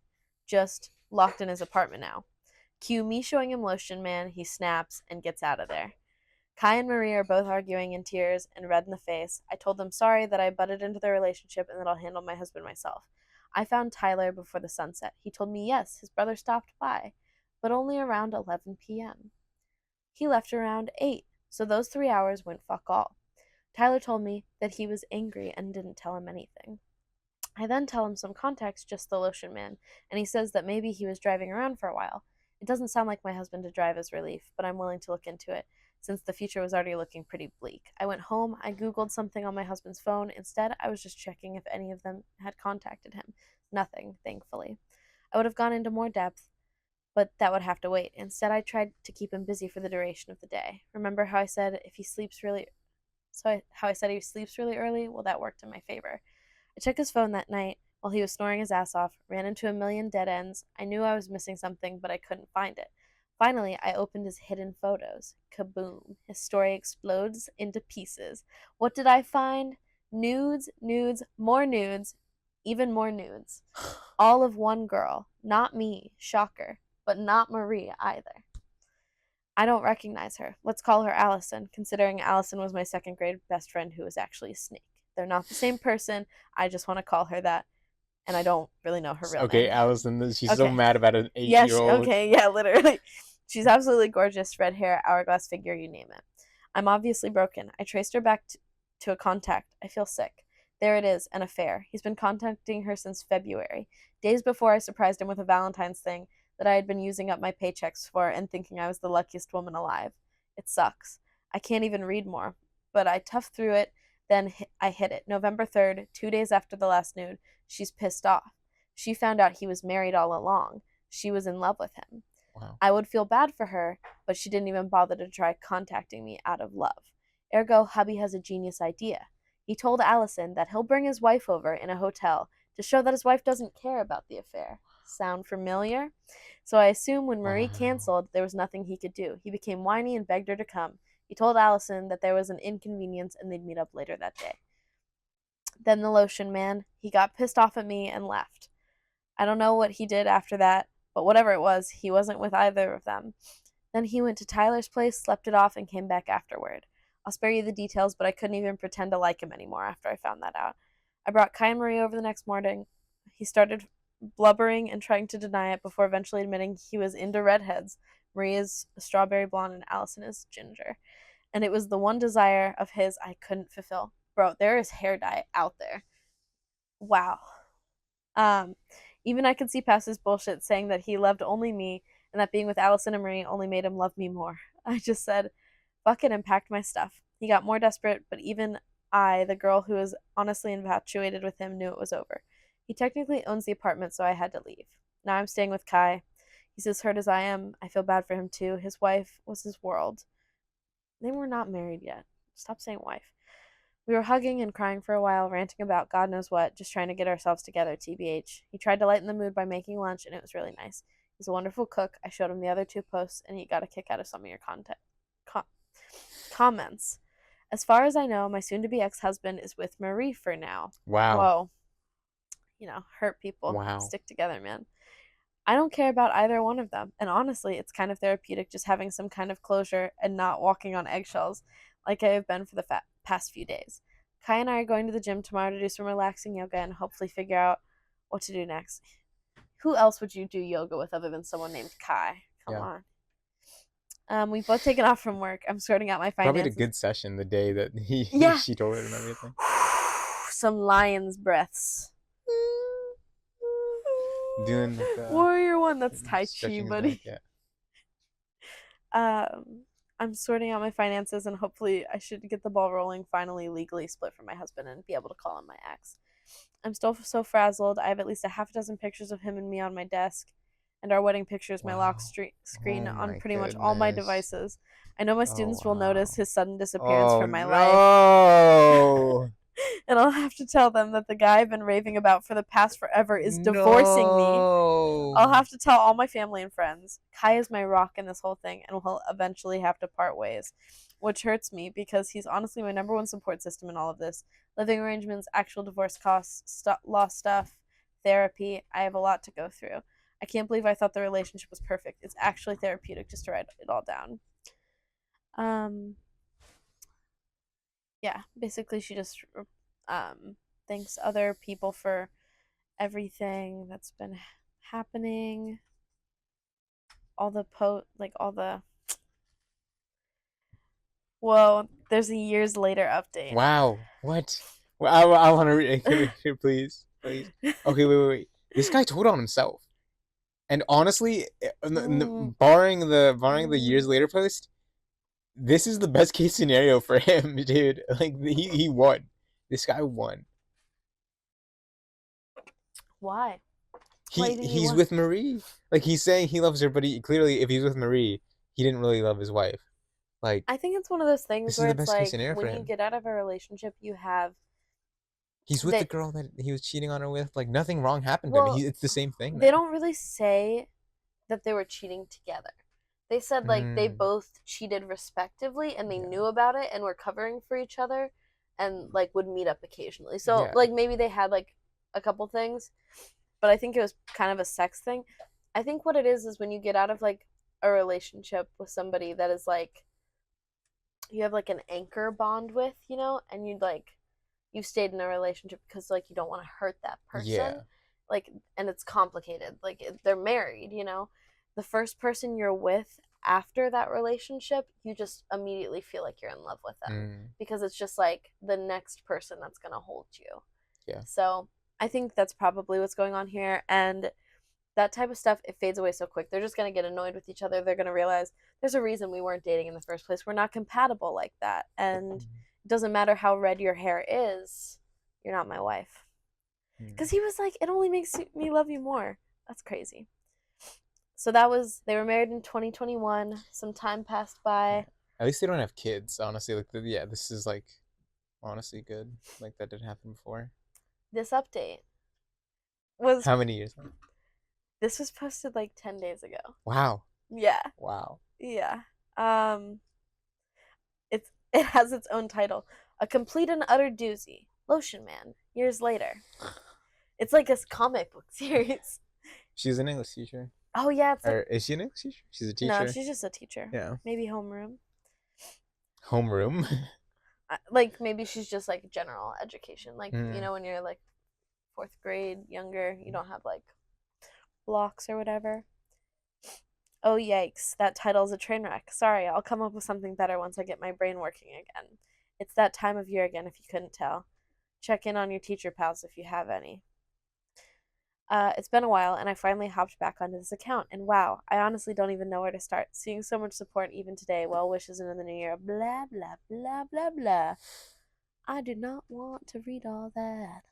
just locked in his apartment now. Cue me showing him Lotion Man, he snaps and gets out of there. Kai and Marie are both arguing in tears and red in the face. I told them sorry that I butted into their relationship and that I'll handle my husband myself. I found Tyler before the sunset. He told me yes, his brother stopped by, but only around 11 p.m. He left around 8, so those 3 hours went fuck all. Tyler told me that he was angry and didn't tell him anything. I then tell him some context, just the Lotion Man, and he says that maybe he was driving around for a while. It doesn't sound like my husband to drive as relief, but I'm willing to look into it, since the future was already looking pretty bleak. I went home, I googled something on my husband's phone. Instead, I was just checking if any of them had contacted him. Nothing, thankfully. I would have gone into more depth, but that would have to wait. Instead, I tried to keep him busy for the duration of the day. Remember how I said he sleeps really early? Well, that worked in my favor. I checked his phone that night while he was snoring his ass off, ran into a million dead ends. I knew I was missing something, but I couldn't find it. Finally, I opened his hidden photos. Kaboom. His story explodes into pieces. What did I find? Nudes, nudes, more nudes, Even more nudes. All of one girl. Not me. Shocker. But not Marie either. I don't recognize her. Let's call her Allison, considering Allison was my second grade best friend who was actually a snake. They're not the same person. I just want to call her that. And I don't really know her real Okay, name. Allison, she's so Okay. mad about an Yeah, 8-year-old. okay, yeah, literally. She's absolutely gorgeous, red hair, hourglass figure, you name it. I'm obviously broken. I traced her back to a contact. I feel sick. There it is, an affair. He's been contacting her since February, days before I surprised him with a Valentine's thing that I had been using up my paychecks for and thinking I was the luckiest woman alive. It sucks. I can't even read more, but I toughed through it, then I hit it. November 3rd, 2 days after the last nude. She's pissed off. She found out he was married all along. She was in love with him. Wow. I would feel bad for her, but she didn't even bother to try contacting me out of love. Ergo, hubby has a genius idea. He told Allison that he'll bring his wife over in a hotel to show that his wife doesn't care about the affair. Sound familiar? So I assume when Marie Wow. canceled, there was nothing he could do. He became whiny and begged her to come. He told Allison that there was an inconvenience and they'd meet up later that day. Then the lotion man, he got pissed off at me and left. I don't know what he did after that, but whatever it was, he wasn't with either of them. Then he went to Tyler's place, slept it off, and came back afterward. I'll spare you the details, but I couldn't even pretend to like him anymore after I found that out. I brought Kai and Marie over the next morning. He started blubbering and trying to deny it before eventually admitting he was into redheads. Marie is strawberry blonde and Allison is ginger. And it was the one desire of his I couldn't fulfill. Bro, there is hair dye out there. Wow. Even I could see past his bullshit saying that he loved only me and that being with Allison and Marie only made him love me more. I just said, fuck it and packed my stuff. He got more desperate, but even I, the girl who was honestly infatuated with him, knew it was over. He technically owns the apartment, so I had to leave. Now I'm staying with Kai. He's as hurt as I am. I feel bad for him too. His wife was his world. They were not married yet. Stop saying wife. We were hugging and crying for a while, ranting about God knows what, just trying to get ourselves together, TBH. He tried to lighten the mood by making lunch, and it was really nice. He's a wonderful cook. I showed him the other two posts, and he got a kick out of some of your comments. As far as I know, my soon-to-be ex-husband is with Marie for now. Wow. Whoa. Hurt people. Wow. Stick together, man. I don't care about either one of them, and honestly, it's kind of therapeutic just having some kind of closure and not walking on eggshells like I have been for the past few days. Kai and I are going to the gym tomorrow to do some relaxing yoga and hopefully figure out what to do next. Who else would you do yoga with other than someone named Kai? Come on. We've both taken off from work. I'm sorting out my finances. Probably a good session the day that she told it and everything. Some lion's breaths. Doing the Warrior one, that's Tai Chi, stretching buddy. his neck, I'm sorting out my finances and hopefully I should get the ball rolling, finally legally split from my husband and be able to call him my ex. I'm still so frazzled. I have at least a half a dozen pictures of him and me on my desk, and our wedding pictures, my lock screen on pretty much all my devices. I know my students will notice his sudden disappearance from my life. And I'll have to tell them that the guy I've been raving about for the past forever is divorcing me. I'll have to tell all my family and friends. Kai is my rock in this whole thing, and we'll eventually have to part ways, which hurts me because he's honestly my number one support system in all of this. Living arrangements, actual divorce costs, law stuff, therapy. I have a lot to go through. I can't believe I thought the relationship was perfect. It's actually therapeutic just to write it all down. Yeah, basically she just thanks other people for everything that's been happening. Whoa, there's a years later update. Wow. What? Well, I want to read it. Please. Okay, wait. This guy told on himself. And honestly, barring the years later post, this is the best case scenario for him, dude. Like he won. This guy won. Why? He's with Marie. Like he's saying he loves her, but clearly if he's with Marie, he didn't really love his wife. Like I think it's one of those things where it's like when you him. get out of a relationship, you have. He's with the girl that he was cheating on her with. Like nothing wrong happened to him. It's the same thing. They don't really say that they were cheating together. They said like they both cheated respectively and they knew about it and were covering for each other and like would meet up occasionally. So like maybe they had like a couple things, but I think it was kind of a sex thing. I think what it is when you get out of like a relationship with somebody that is like you have like an anchor bond with, and you've stayed in a relationship because like you don't want to hurt that person. Yeah. Like, and it's complicated. Like they're married, The first person you're with after that relationship, you just immediately feel like you're in love with them Mm. because it's just like the next person that's going to hold you. Yeah. So, I think that's probably what's going on here, and that type of stuff, it fades away so quick. They're just going to get annoyed with each other. They're going to realize there's a reason we weren't dating in the first place. We're not compatible like that. And it doesn't matter how red your hair is, you're not my wife. Because he was like, it only makes me love you more. That's crazy. So they were married in 2021. Some time passed by. Yeah. At least they don't have kids, honestly. Like, yeah, this is like honestly good. Like that didn't happen before. This update was, How many years now? this was posted like 10 days ago. Wow. Yeah. Wow. Yeah. It has its own title. A complete and utter doozy. Lotion Man. Years later. It's like a comic book series. She's an English teacher. Oh yeah, it's Or like is she an English teacher? She's a no, teacher. she's just a teacher. Yeah. Maybe homeroom. Homeroom. Like maybe she's just like general education. Like Mm. when you're like fourth grade, younger, you don't have like blocks or whatever. Oh yikes! That title's a train wreck. Sorry, I'll come up with something better once I get my brain working again. It's that time of year again, if you couldn't tell. Check in on your teacher pals if you have any. It's been a while, and I finally hopped back onto this account, and wow, I honestly don't even know where to start. Seeing so much support even today, well wishes into the new year, blah, blah, blah, blah, blah. I do not want to read all that.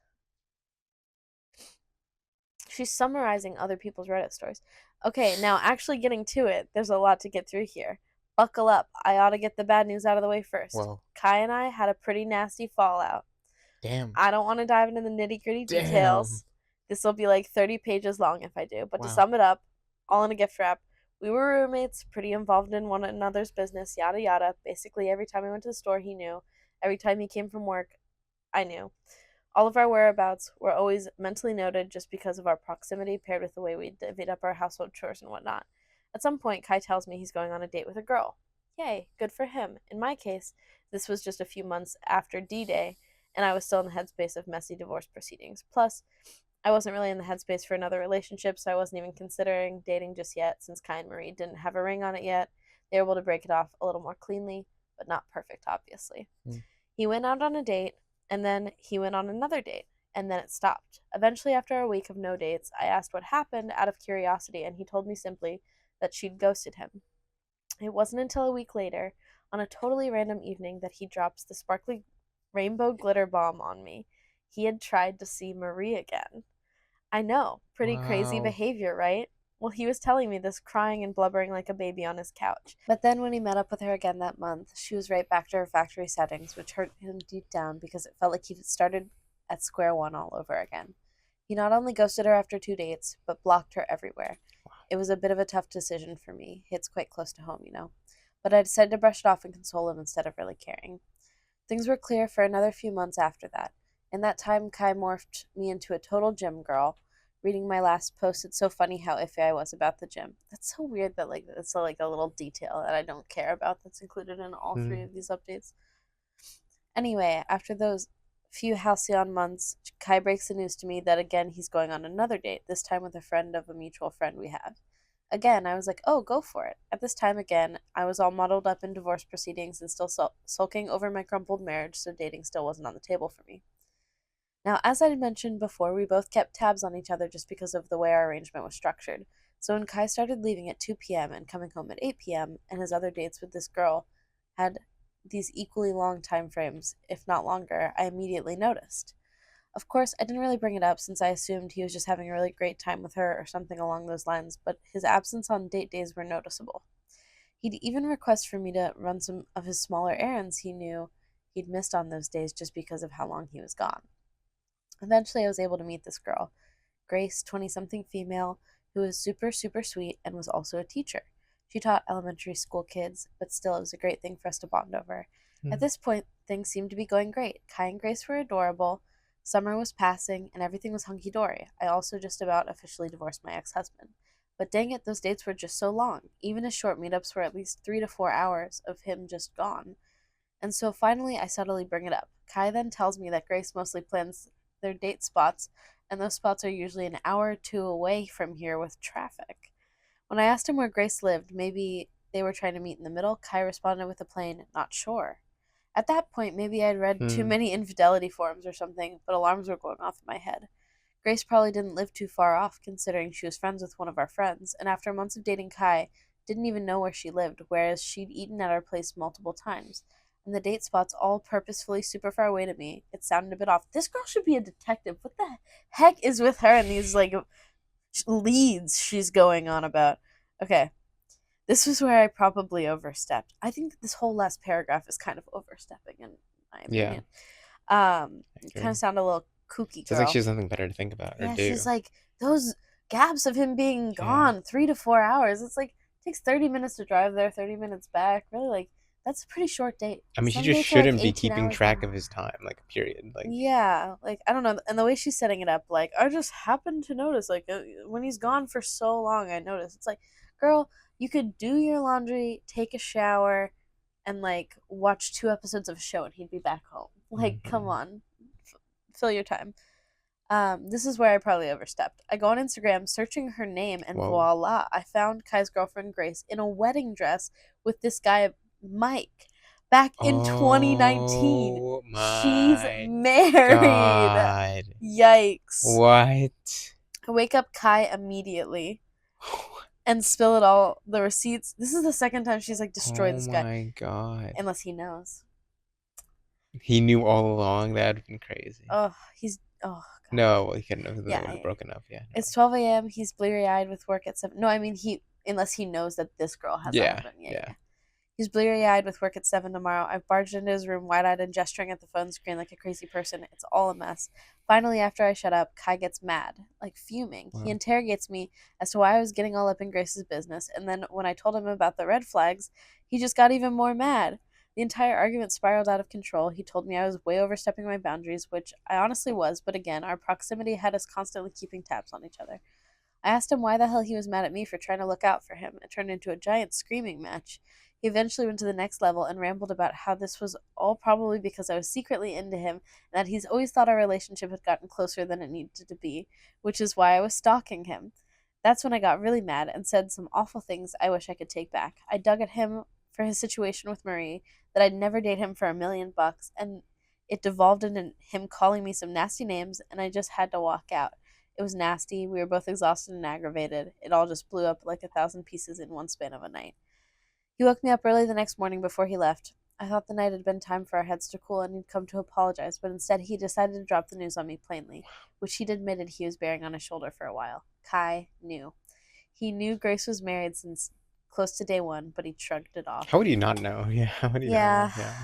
She's summarizing other people's Reddit stories. Okay, now actually getting to it, there's a lot to get through here. Buckle up, I ought to get the bad news out of the way first. Whoa. Kai and I had a pretty nasty fallout. Damn. I don't want to dive into the nitty gritty Damn. details. This will be like 30 pages long if I do. But to Wow. sum it up, all in a gift wrap, we were roommates, pretty involved in one another's business, yada yada. Basically, every time I went to the store, he knew. Every time he came from work, I knew. All of our whereabouts were always mentally noted just because of our proximity paired with the way we divvied up our household chores and whatnot. At some point, Kai tells me he's going on a date with a girl. Yay, good for him. In my case, this was just a few months after D-Day, and I was still in the headspace of messy divorce proceedings. Plus, I wasn't really in the headspace for another relationship, so I wasn't even considering dating just yet, since Kai and Marie didn't have a ring on it yet. They were able to break it off a little more cleanly, but not perfect, obviously. He went out on a date, and then he went on another date, and then it stopped. Eventually, after a week of no dates, I asked what happened out of curiosity, and he told me simply that she'd ghosted him. It wasn't until a week later, on a totally random evening, that he drops the sparkly rainbow glitter bomb on me. He had tried to see Marie again. I know, pretty crazy Wow. behavior, right? Well, he was telling me this, crying and blubbering like a baby on his couch. But then when he met up with her again that month, she was right back to her factory settings, which hurt him deep down because it felt like he'd started at square one all over again. He not only ghosted her after 2 dates, but blocked her everywhere. It was a bit of a tough decision for me. Hits quite close to home. But I decided to brush it off and console him instead of really caring. Things were clear for another few months after that. In that time, Kai morphed me into a total gym girl. Reading my last post, it's so funny how iffy I was about the gym. That's so weird that it's like a little detail that I don't care about that's included in all three of these updates. Anyway, after those few halcyon months, Kai breaks the news to me that again he's going on another date, this time with a friend of a mutual friend we have. Again, I was like, oh, go for it. At this time again, I was all muddled up in divorce proceedings and still sulking over my crumpled marriage, so dating still wasn't on the table for me. Now, as I mentioned before, we both kept tabs on each other just because of the way our arrangement was structured. So when Kai started leaving at 2 p.m. and coming home at 8 p.m., and his other dates with this girl had these equally long time frames, if not longer, I immediately noticed. Of course, I didn't really bring it up since I assumed he was just having a really great time with her or something along those lines, but his absence on date days were noticeable. He'd even request for me to run some of his smaller errands he knew he'd missed on those days just because of how long he was gone. Eventually, I was able to meet this girl, Grace, 20-something female, who was super, super sweet and was also a teacher. She taught elementary school kids, but still, it was a great thing for us to bond over. At this point, things seemed to be going great. Kai and Grace were adorable, Summer was passing, and everything was hunky-dory. I also just about officially divorced my ex-husband. But dang it, those dates were just so long. Even his short meetups were at least 3 to 4 hours of him just gone. And so finally, I subtly bring it up. Kai then tells me that Grace mostly plans their date spots, and those spots are usually an hour or two away from here with traffic. When I asked him where Grace lived, maybe they were trying to meet in the middle, Kai responded with a plain, not sure. At that point, maybe I'd read too Hmm. many infidelity forums or something, but alarms were going off in my head. Grace probably didn't live too far off, considering she was friends with one of our friends, and after months of dating Kai, didn't even know where she lived, whereas she'd eaten at our place multiple times. And the date spots all purposefully super far away to me. It sounded a bit off. This girl should be a detective. What the heck is with her and these, like, leads she's going on about? Okay, this was where I probably overstepped. I think this whole last paragraph is kind of overstepping, in my Yeah, opinion. I Kind agree. of sound a little kooky, Sounds like she girl. has nothing better to think about or Yeah, she's do. like, those gaps of him being Yeah. gone 3 to 4 hours. It's like, it takes 30 minutes to drive there, 30 minutes back. Really, like, that's a pretty short date. I mean, she Some just dates are like shouldn't be 18 keeping hours track long. of his time, like, period. Like, Yeah, like, I don't know. And the way she's setting it up, like, I just happened to notice, like, when he's gone for so long, I noticed. It's like, girl, you could do your laundry, take a shower, and, like, watch 2 episodes of a show and he'd be back home. Like, come hmm. on. Fill your time. This is where I probably overstepped. I go on Instagram searching her name, and Whoa. voila, I found Kai's girlfriend Grace in a wedding dress with this guy, Mike, back in 2019. Oh She's my married. god. Yikes. What? I wake up Kai immediately and spill it all, the receipts. This is the second time she's like destroyed Oh this guy, my god. unless he knows. He knew all along. That'd have been crazy. Oh, God. No, well, he couldn't have, then they Yeah, would have broken up. Yeah, no it's way. 12 a.m. He's bleary eyed with work at 7. No, I mean, unless he knows that this girl has a Yeah, husband. Yeah, yeah. yeah. He's bleary eyed with work at 7 tomorrow. I've barged into his room wide eyed and gesturing at the phone screen like a crazy person. It's all a mess. Finally, after I shut up, Kai gets mad, like fuming. He Wow. interrogates me as to why I was getting all up in Grace's business, and then when I told him about the red flags, he just got even more mad. The entire argument spiraled out of control. He told me I was way overstepping my boundaries, which I honestly was, but again, our proximity had us constantly keeping tabs on each other. I asked him why the hell he was mad at me for trying to look out for him. It turned into a giant screaming match. He eventually went to the next level and rambled about how this was all probably because I was secretly into him and that he's always thought our relationship had gotten closer than it needed to be, which is why I was stalking him. That's when I got really mad and said some awful things I wish I could take back. I dug at him for his situation with Marie, that I'd never date him for $1 million, and it devolved into him calling me some nasty names, and I just had to walk out. It was nasty. We were both exhausted and aggravated. It all just blew up like 1,000 pieces in one span of a night. He woke me up early the next morning before he left. I thought the night had been time for our heads to cool and he'd come to apologize, but instead he decided to drop the news on me plainly, which he'd admitted he was bearing on his shoulder for a while. Kai knew. He knew Grace was married since close to day one, but he shrugged it off. How would you not know? Yeah, how would you not know? Yeah, Yeah.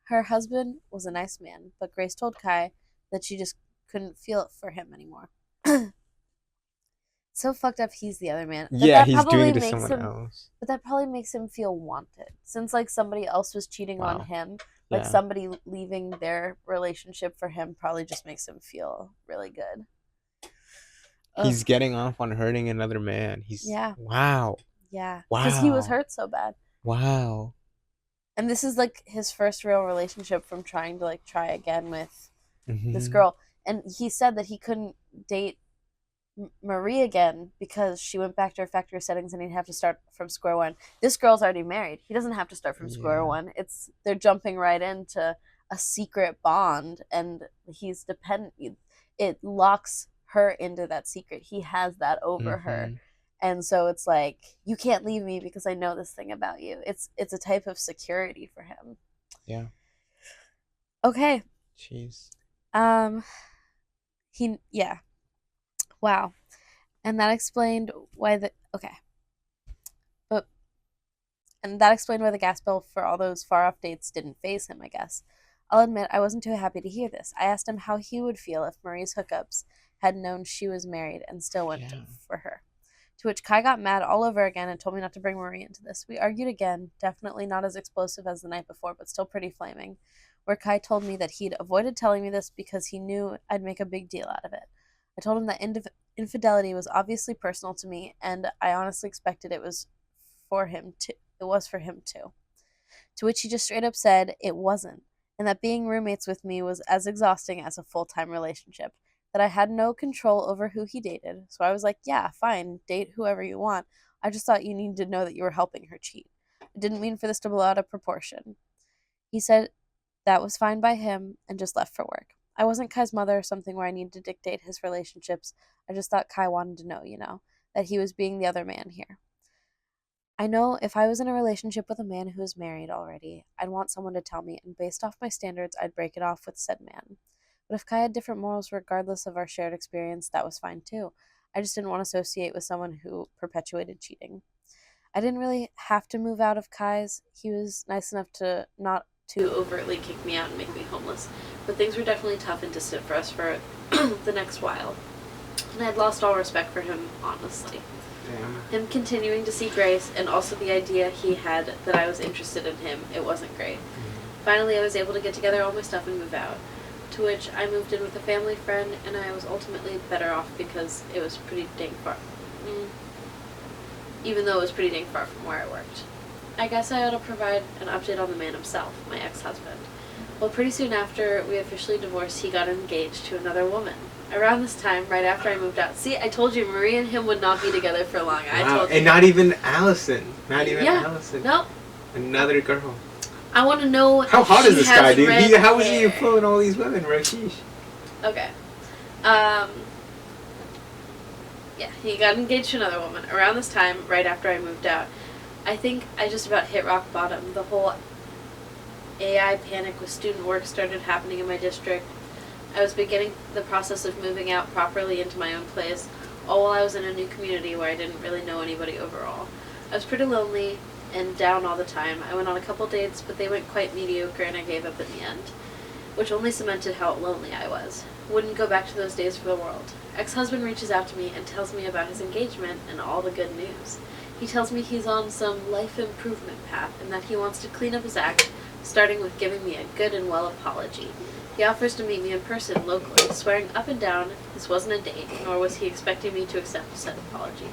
her husband was a nice man, but Grace told Kai that she just couldn't feel it for him anymore. So fucked up he's the other man. Yeah, he's doing it to someone else. But that probably makes him feel wanted. Since like somebody else was cheating on Wow. him, like Yeah. somebody leaving their relationship for him probably just makes him feel really good. Ugh. He's getting off on hurting another man. He's Yeah. wow. Yeah. Cuz he was Wow. hurt so bad. Wow. And this is like his first real relationship from trying to like try again with this Hmm. girl. And he said that he couldn't date Marie again because she went back to her factory settings and he'd have to start from square one. This girl's already married. He doesn't have to start from square Yeah. one. It's they're jumping right into a secret bond and he's dependent. It locks her into that secret. He has that over her. Hmm. And so it's like you can't leave me because I know this thing about you. It's a type of security for him. Yeah. Okay. Jeez. Um yeah. Wow. And that explained why the okay. But and that explained why the gas bill for all those far off dates didn't faze him, I guess. I'll admit I wasn't too happy to hear this. I asked him how he would feel if Marie's hookups had known she was married and still went Yeah. for her. To which Kai got mad all over again and told me not to bring Marie into this. We argued again, definitely not as explosive as the night before, but still pretty flaming. where Kai told me that he'd avoided telling me this because he knew I'd make a big deal out of it. I told him that infidelity was obviously personal to me, and I honestly expected it was for him too. It was for him too. To which he just straight up said it wasn't, and that being roommates with me was as exhausting as a full-time relationship, that I had no control over who he dated. So I was like, yeah, fine, date whoever you want. I just thought you needed to know that you were helping her cheat. I didn't mean for this to blow out of proportion. He said that was fine by him and just left for work. I wasn't Kai's mother or something where I needed to dictate his relationships. I just thought Kai wanted to know, that he was being the other man here. I know if I was in a relationship with a man who is married already, I'd want someone to tell me, and based off my standards, I'd break it off with said man. But if Kai had different morals regardless of our shared experience, that was fine too. I just didn't want to associate with someone who perpetuated cheating. I didn't really have to move out of Kai's. He was nice enough to not too overtly kick me out and make me homeless. But things were definitely tough and distant for us for the next while. And I had lost all respect for him, honestly. Damn. Him continuing to see Grace, and also the idea he had that I was interested in him, it wasn't great. Finally, I was able to get together all my stuff and move out. To which I moved in with a family friend, and I was ultimately better off because it was pretty dang far. Even though it was pretty dang far from where I worked. I guess I ought to provide an update on the man himself, my ex-husband. Well, pretty soon after we officially divorced, he got engaged to another woman. Around this time, right after I moved out. See, I told you, Marie and him would not be together for long. I told you. And not even Allison. Not even Allison. Nope. Another girl. I want to know how hot is this guy, dude? How was he hair. pulling all these women, Rashish? Okay. Yeah, he got engaged to another woman. Around this time, right after I moved out, I think I just about hit rock bottom. The whole AI panic with student work started happening in my district. I was beginning the process of moving out properly into my own place, all while I was in a new community where I didn't really know anybody overall. I was pretty lonely and down all the time. I went on a couple dates, but they went quite mediocre and I gave up in the end, which only cemented how lonely I was. Wouldn't go back to those days for the world. Ex-husband reaches out to me and tells me about his engagement and all the good news. He tells me he's on some life improvement path and that he wants to clean up his act, starting with giving me a good and well apology. He offers to meet me in person locally, swearing up and down this wasn't a date, nor was he expecting me to accept said apology.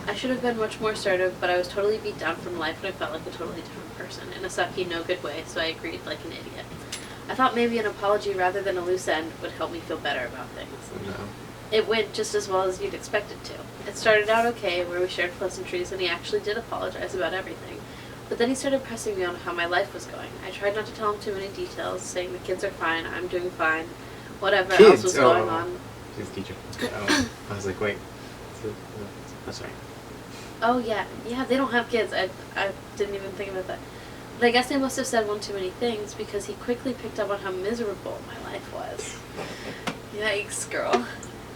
I should have been much more assertive, but I was totally beat down from life and I felt like a totally different person, in a sucky, no good way, so I agreed like an idiot. I thought maybe an apology rather than a loose end would help me feel better about things. No. It went just as well as you'd expect it to. It started out okay, where we shared pleasantries and he actually did apologize about everything. But then he started pressing me on how my life was going. I tried not to tell him too many details, saying the kids are fine, I'm doing fine, whatever else was going on. His teacher. Oh. I was like, wait. Oh, sorry. Oh, yeah, they don't have kids. I didn't even think about that. But I guess I must have said one too many things because he quickly picked up on how miserable my life was. Yikes, girl.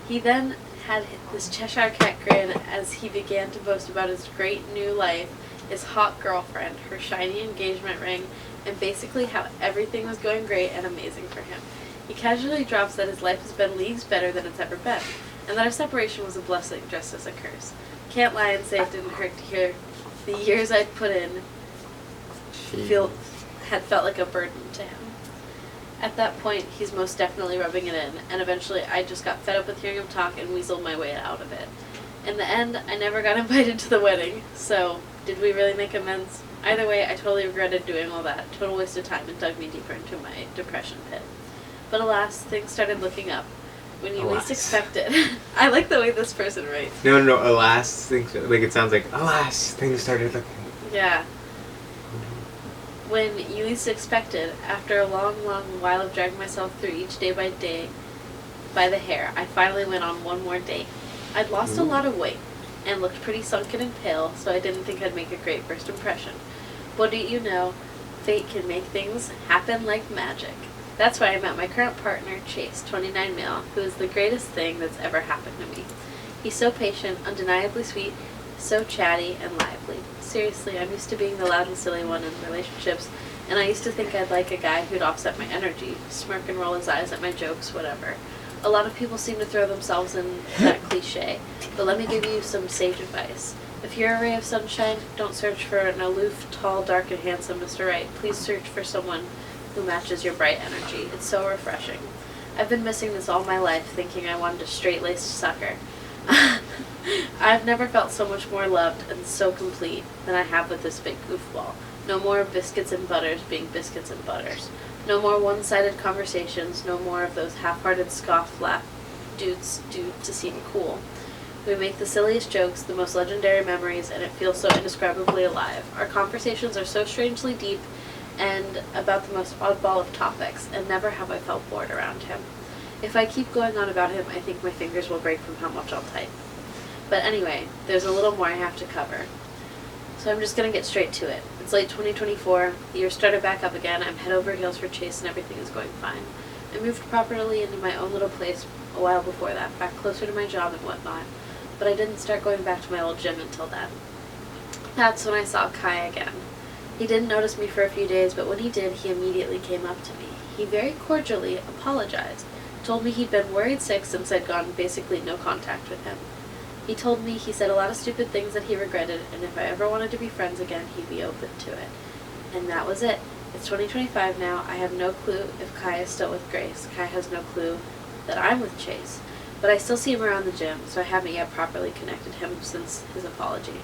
He then had this Cheshire Cat grin as he began to boast about his great new life, his hot girlfriend, her shiny engagement ring, and basically how everything was going great and amazing for him. He casually drops that his life has been leagues better than it's ever been, and that our separation was a blessing just as a curse. Can't lie and say it didn't hurt to hear the years I'd put in had felt like a burden to him. At that point, he's most definitely rubbing it in, and eventually I just got fed up with hearing him talk and weaseled my way out of it. In the end, I never got invited to the wedding, so did we really make amends? Either way, I totally regretted doing all that. Total waste of time and dug me deeper into my depression pit. But alas, things started looking up. When you least expected. I like the way this person writes. No, alas, things, like it sounds like, alas, things started looking. Yeah. When you least expected, after a long while of dragging myself through each day by the hair, I finally went on one more date. I'd lost a lot of weight and looked pretty sunken and pale, so I didn't think I'd make a great first impression. But do you know, fate can make things happen like magic. That's why I met my current partner, Chase, 29 male, who is the greatest thing that's ever happened to me. He's so patient, undeniably sweet, so chatty and lively. Seriously, I'm used to being the loud and silly one in relationships, and I used to think I'd like a guy who'd offset my energy, smirk and roll his eyes at my jokes, whatever. A lot of people seem to throw themselves in that cliche, but let me give you some sage advice. If you're a ray of sunshine, don't search for an aloof, tall, dark, and handsome Mr. Right. Please search for someone who matches your bright energy. It's so refreshing. I've been missing this all my life, thinking I wanted a straight-laced sucker. I've never felt so much more loved and so complete than I have with this big goofball. No more biscuits and butters being biscuits and butters. No more one-sided conversations, no more of those half-hearted scoff laugh dudes do to seem cool. We make the silliest jokes, the most legendary memories, and it feels so indescribably alive. Our conversations are so strangely deep and about the most oddball of topics, and never have I felt bored around him. If I keep going on about him, I think my fingers will break from how much I'll type. But anyway, there's a little more I have to cover. So I'm just going to get straight to it. It's late 2024, the year started back up again, I'm head over heels for Chase and everything is going fine. I moved properly into my own little place a while before that, back closer to my job and whatnot, but I didn't start going back to my old gym until then. That's when I saw Kai again. He didn't notice me for a few days, but when he did, he immediately came up to me. He very cordially apologized, told me he'd been worried sick since I'd gotten basically no contact with him. He told me he said a lot of stupid things that he regretted, and if I ever wanted to be friends again, he'd be open to it. And that was it. It's 2025 now. I have no clue if Kai is still with Grace. Kai has no clue that I'm with Chase. But I still see him around the gym, so I haven't yet properly connected him since his apology.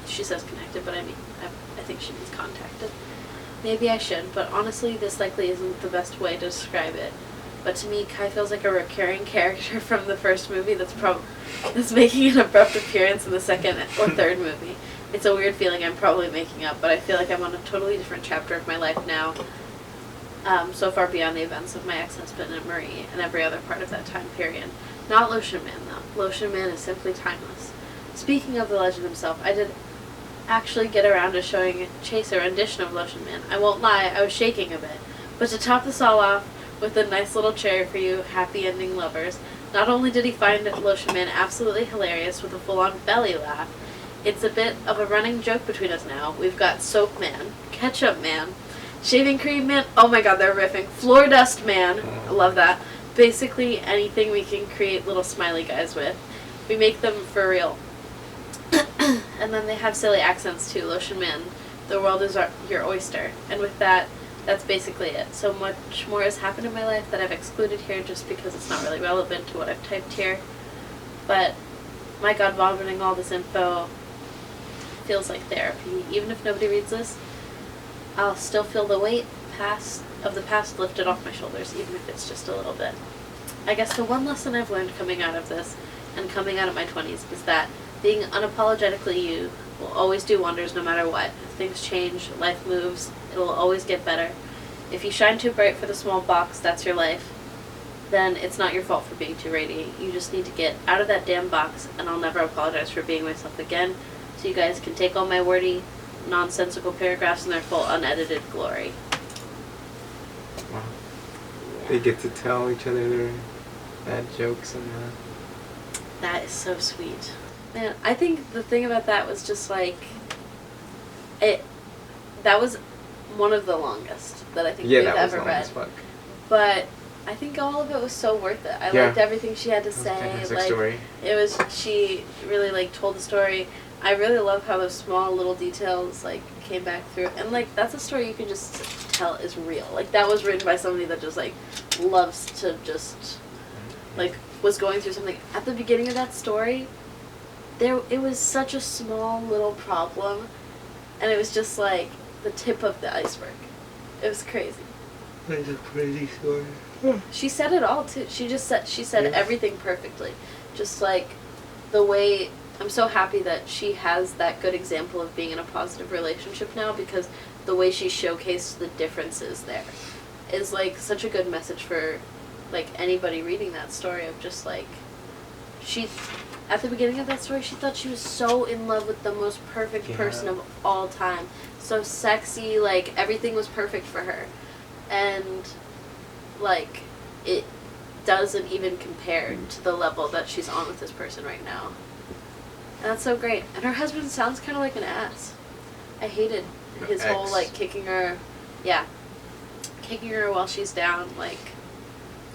She says connected, but I mean, I think she means contacted. Maybe I should, but honestly, this likely isn't the best way to describe it. But to me, Kai feels like a recurring character from the first movie that's making an abrupt appearance in the second or third movie. It's a weird feeling I'm probably making up, but I feel like I'm on a totally different chapter of my life now, so far beyond the events of my ex-husband and Marie and every other part of that time period. Not Lotion Man, though. Lotion Man is simply timeless. Speaking of the legend himself, I did actually get around to showing Chase a rendition of Lotion Man. I won't lie, I was shaking a bit. But to top this all off, with a nice little cherry for you, happy ending lovers, not only did he find Lotion Man absolutely hilarious with a full-on belly laugh, it's a bit of a running joke between us now. We've got Soap Man, Ketchup Man, Shaving Cream Man, oh my god, they're riffing, Floor Dust Man, I love that. Basically anything we can create little smiley guys with. We make them for real. And then they have silly accents too. Lotion Man, the world is your oyster. And with that, that's basically it. So much more has happened in my life that I've excluded here just because it's not really relevant to what I've typed here. But, my god, vomiting all this info feels like therapy. Even if nobody reads this, I'll still feel the weight of the past lifted off my shoulders, even if it's just a little bit. I guess the one lesson I've learned coming out of this, and coming out of my 20s, is that being unapologetically you will always do wonders no matter what. Things change, life moves, it'll always get better. If you shine too bright for the small box, that's your life, then it's not your fault for being too radiant. You just need to get out of that damn box, and I'll never apologize for being myself again, so you guys can take all my wordy, nonsensical paragraphs in their full unedited glory. Wow. They get to tell each other their bad jokes and That is so sweet. Man, I think the thing about that was just like, that was one of the longest that I think we've ever read. But I think all of it was so worth it. I liked everything she had to say. Like, story. She really like told the story. I really love how those small little details like came back through, and like that's a story you can just tell is real. Like that was written by somebody that just like loves to just like was going through something. At the beginning of that story, it was such a small little problem, and it was just like the tip of the iceberg. It was crazy. It's a crazy story. She said it all too. She said everything perfectly. Just like the way, I'm so happy that she has that good example of being in a positive relationship now, because the way she showcased the differences there is like such a good message for like anybody reading that story of just like she at the beginning of that story she thought she was so in love with the most perfect person of all time. So sexy, like everything was perfect for her. And like it doesn't even compare to the level that she's on with this person right now. And that's so great. And her husband sounds kind of like an ass. I hated his whole like kicking her while she's down, like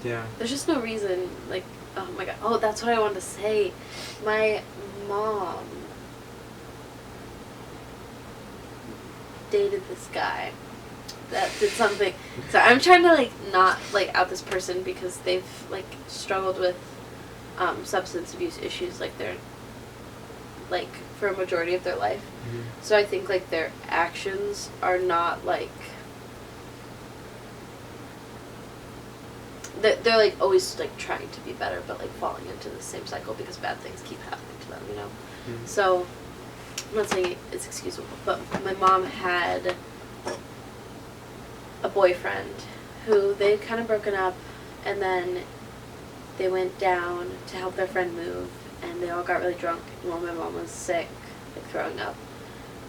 there's just no reason, like, oh my god, oh that's what I wanted to say. My mom dated this guy that did something. So I'm trying to like not like out this person because they've like struggled with substance abuse issues like they're like for a majority of their life. Mhm. So I think like their actions are not like they're like always like trying to be better, but like falling into the same cycle because bad things keep happening to them, you know. Mhm. So I'm not saying it's excusable, but my mom had a boyfriend who they'd kind of broken up, and then they went down to help their friend move, and they all got really drunk. And while my mom was sick, like throwing up,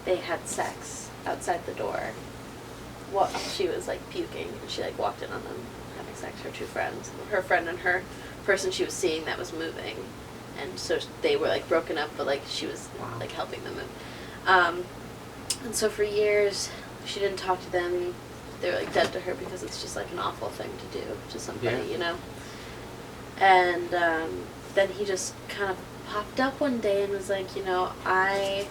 they had sex outside the door while she was like puking, and she like walked in on them having sex. Her two friends, her friend and her person she was seeing that was moving, and so they were like broken up, but like she was Wow. like helping them move. And so for years, she didn't talk to them. They were like dead to her because it's just like an awful thing to do to somebody, Yeah. you know. And then he just kind of popped up one day and was like, you know, I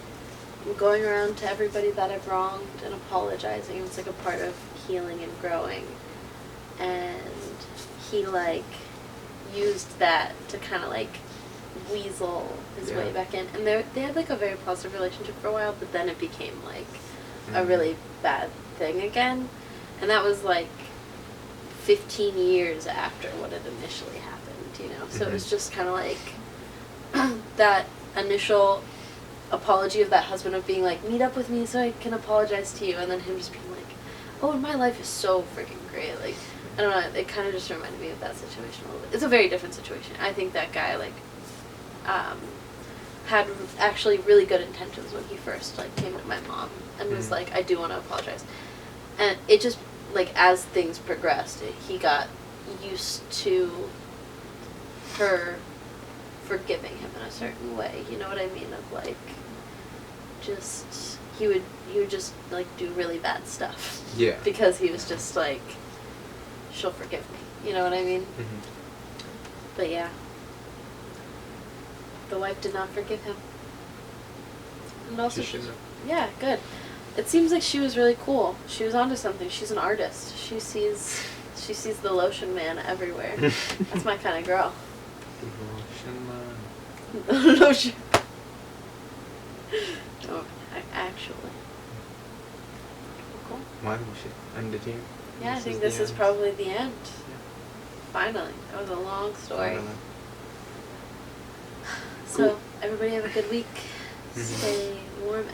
am going around to everybody that I've wronged and apologizing. It's like a part of healing and growing. And he like used that to kind of like weasel his way back in. And they had like a very positive relationship for a while, but then it became like a really bad thing again. And that was like 15 years after what had initially happened, you know? So it was just kind of like that initial apology of that husband of being like, meet up with me so I can apologize to you. And then him just being like, oh, my life is so freaking great. Like, I don't know, it kind of just reminded me of that situation a little bit. It's a very different situation. I think that guy, like, had actually really good intentions when he first, like, came to my mom and was like, I do want to apologize. And it just, like, as things progressed, he got used to her forgiving him in a certain way, you know what I mean? Of, like, just, he would just, like, do really bad stuff. Yeah. Because he was just, like, she'll forgive me, you know what I mean? But yeah. The wife did not forgive him. And also, She shouldn't have. yeah, good. It seems like she was really cool. She was onto something. She's an artist. She sees the lotion man everywhere. That's my kind of girl. Lotion. No, actually. Cool. Why lotion? And the team. Yeah, I think this is probably the end. Finally, that was a long story. So everybody have a good week. Stay warm.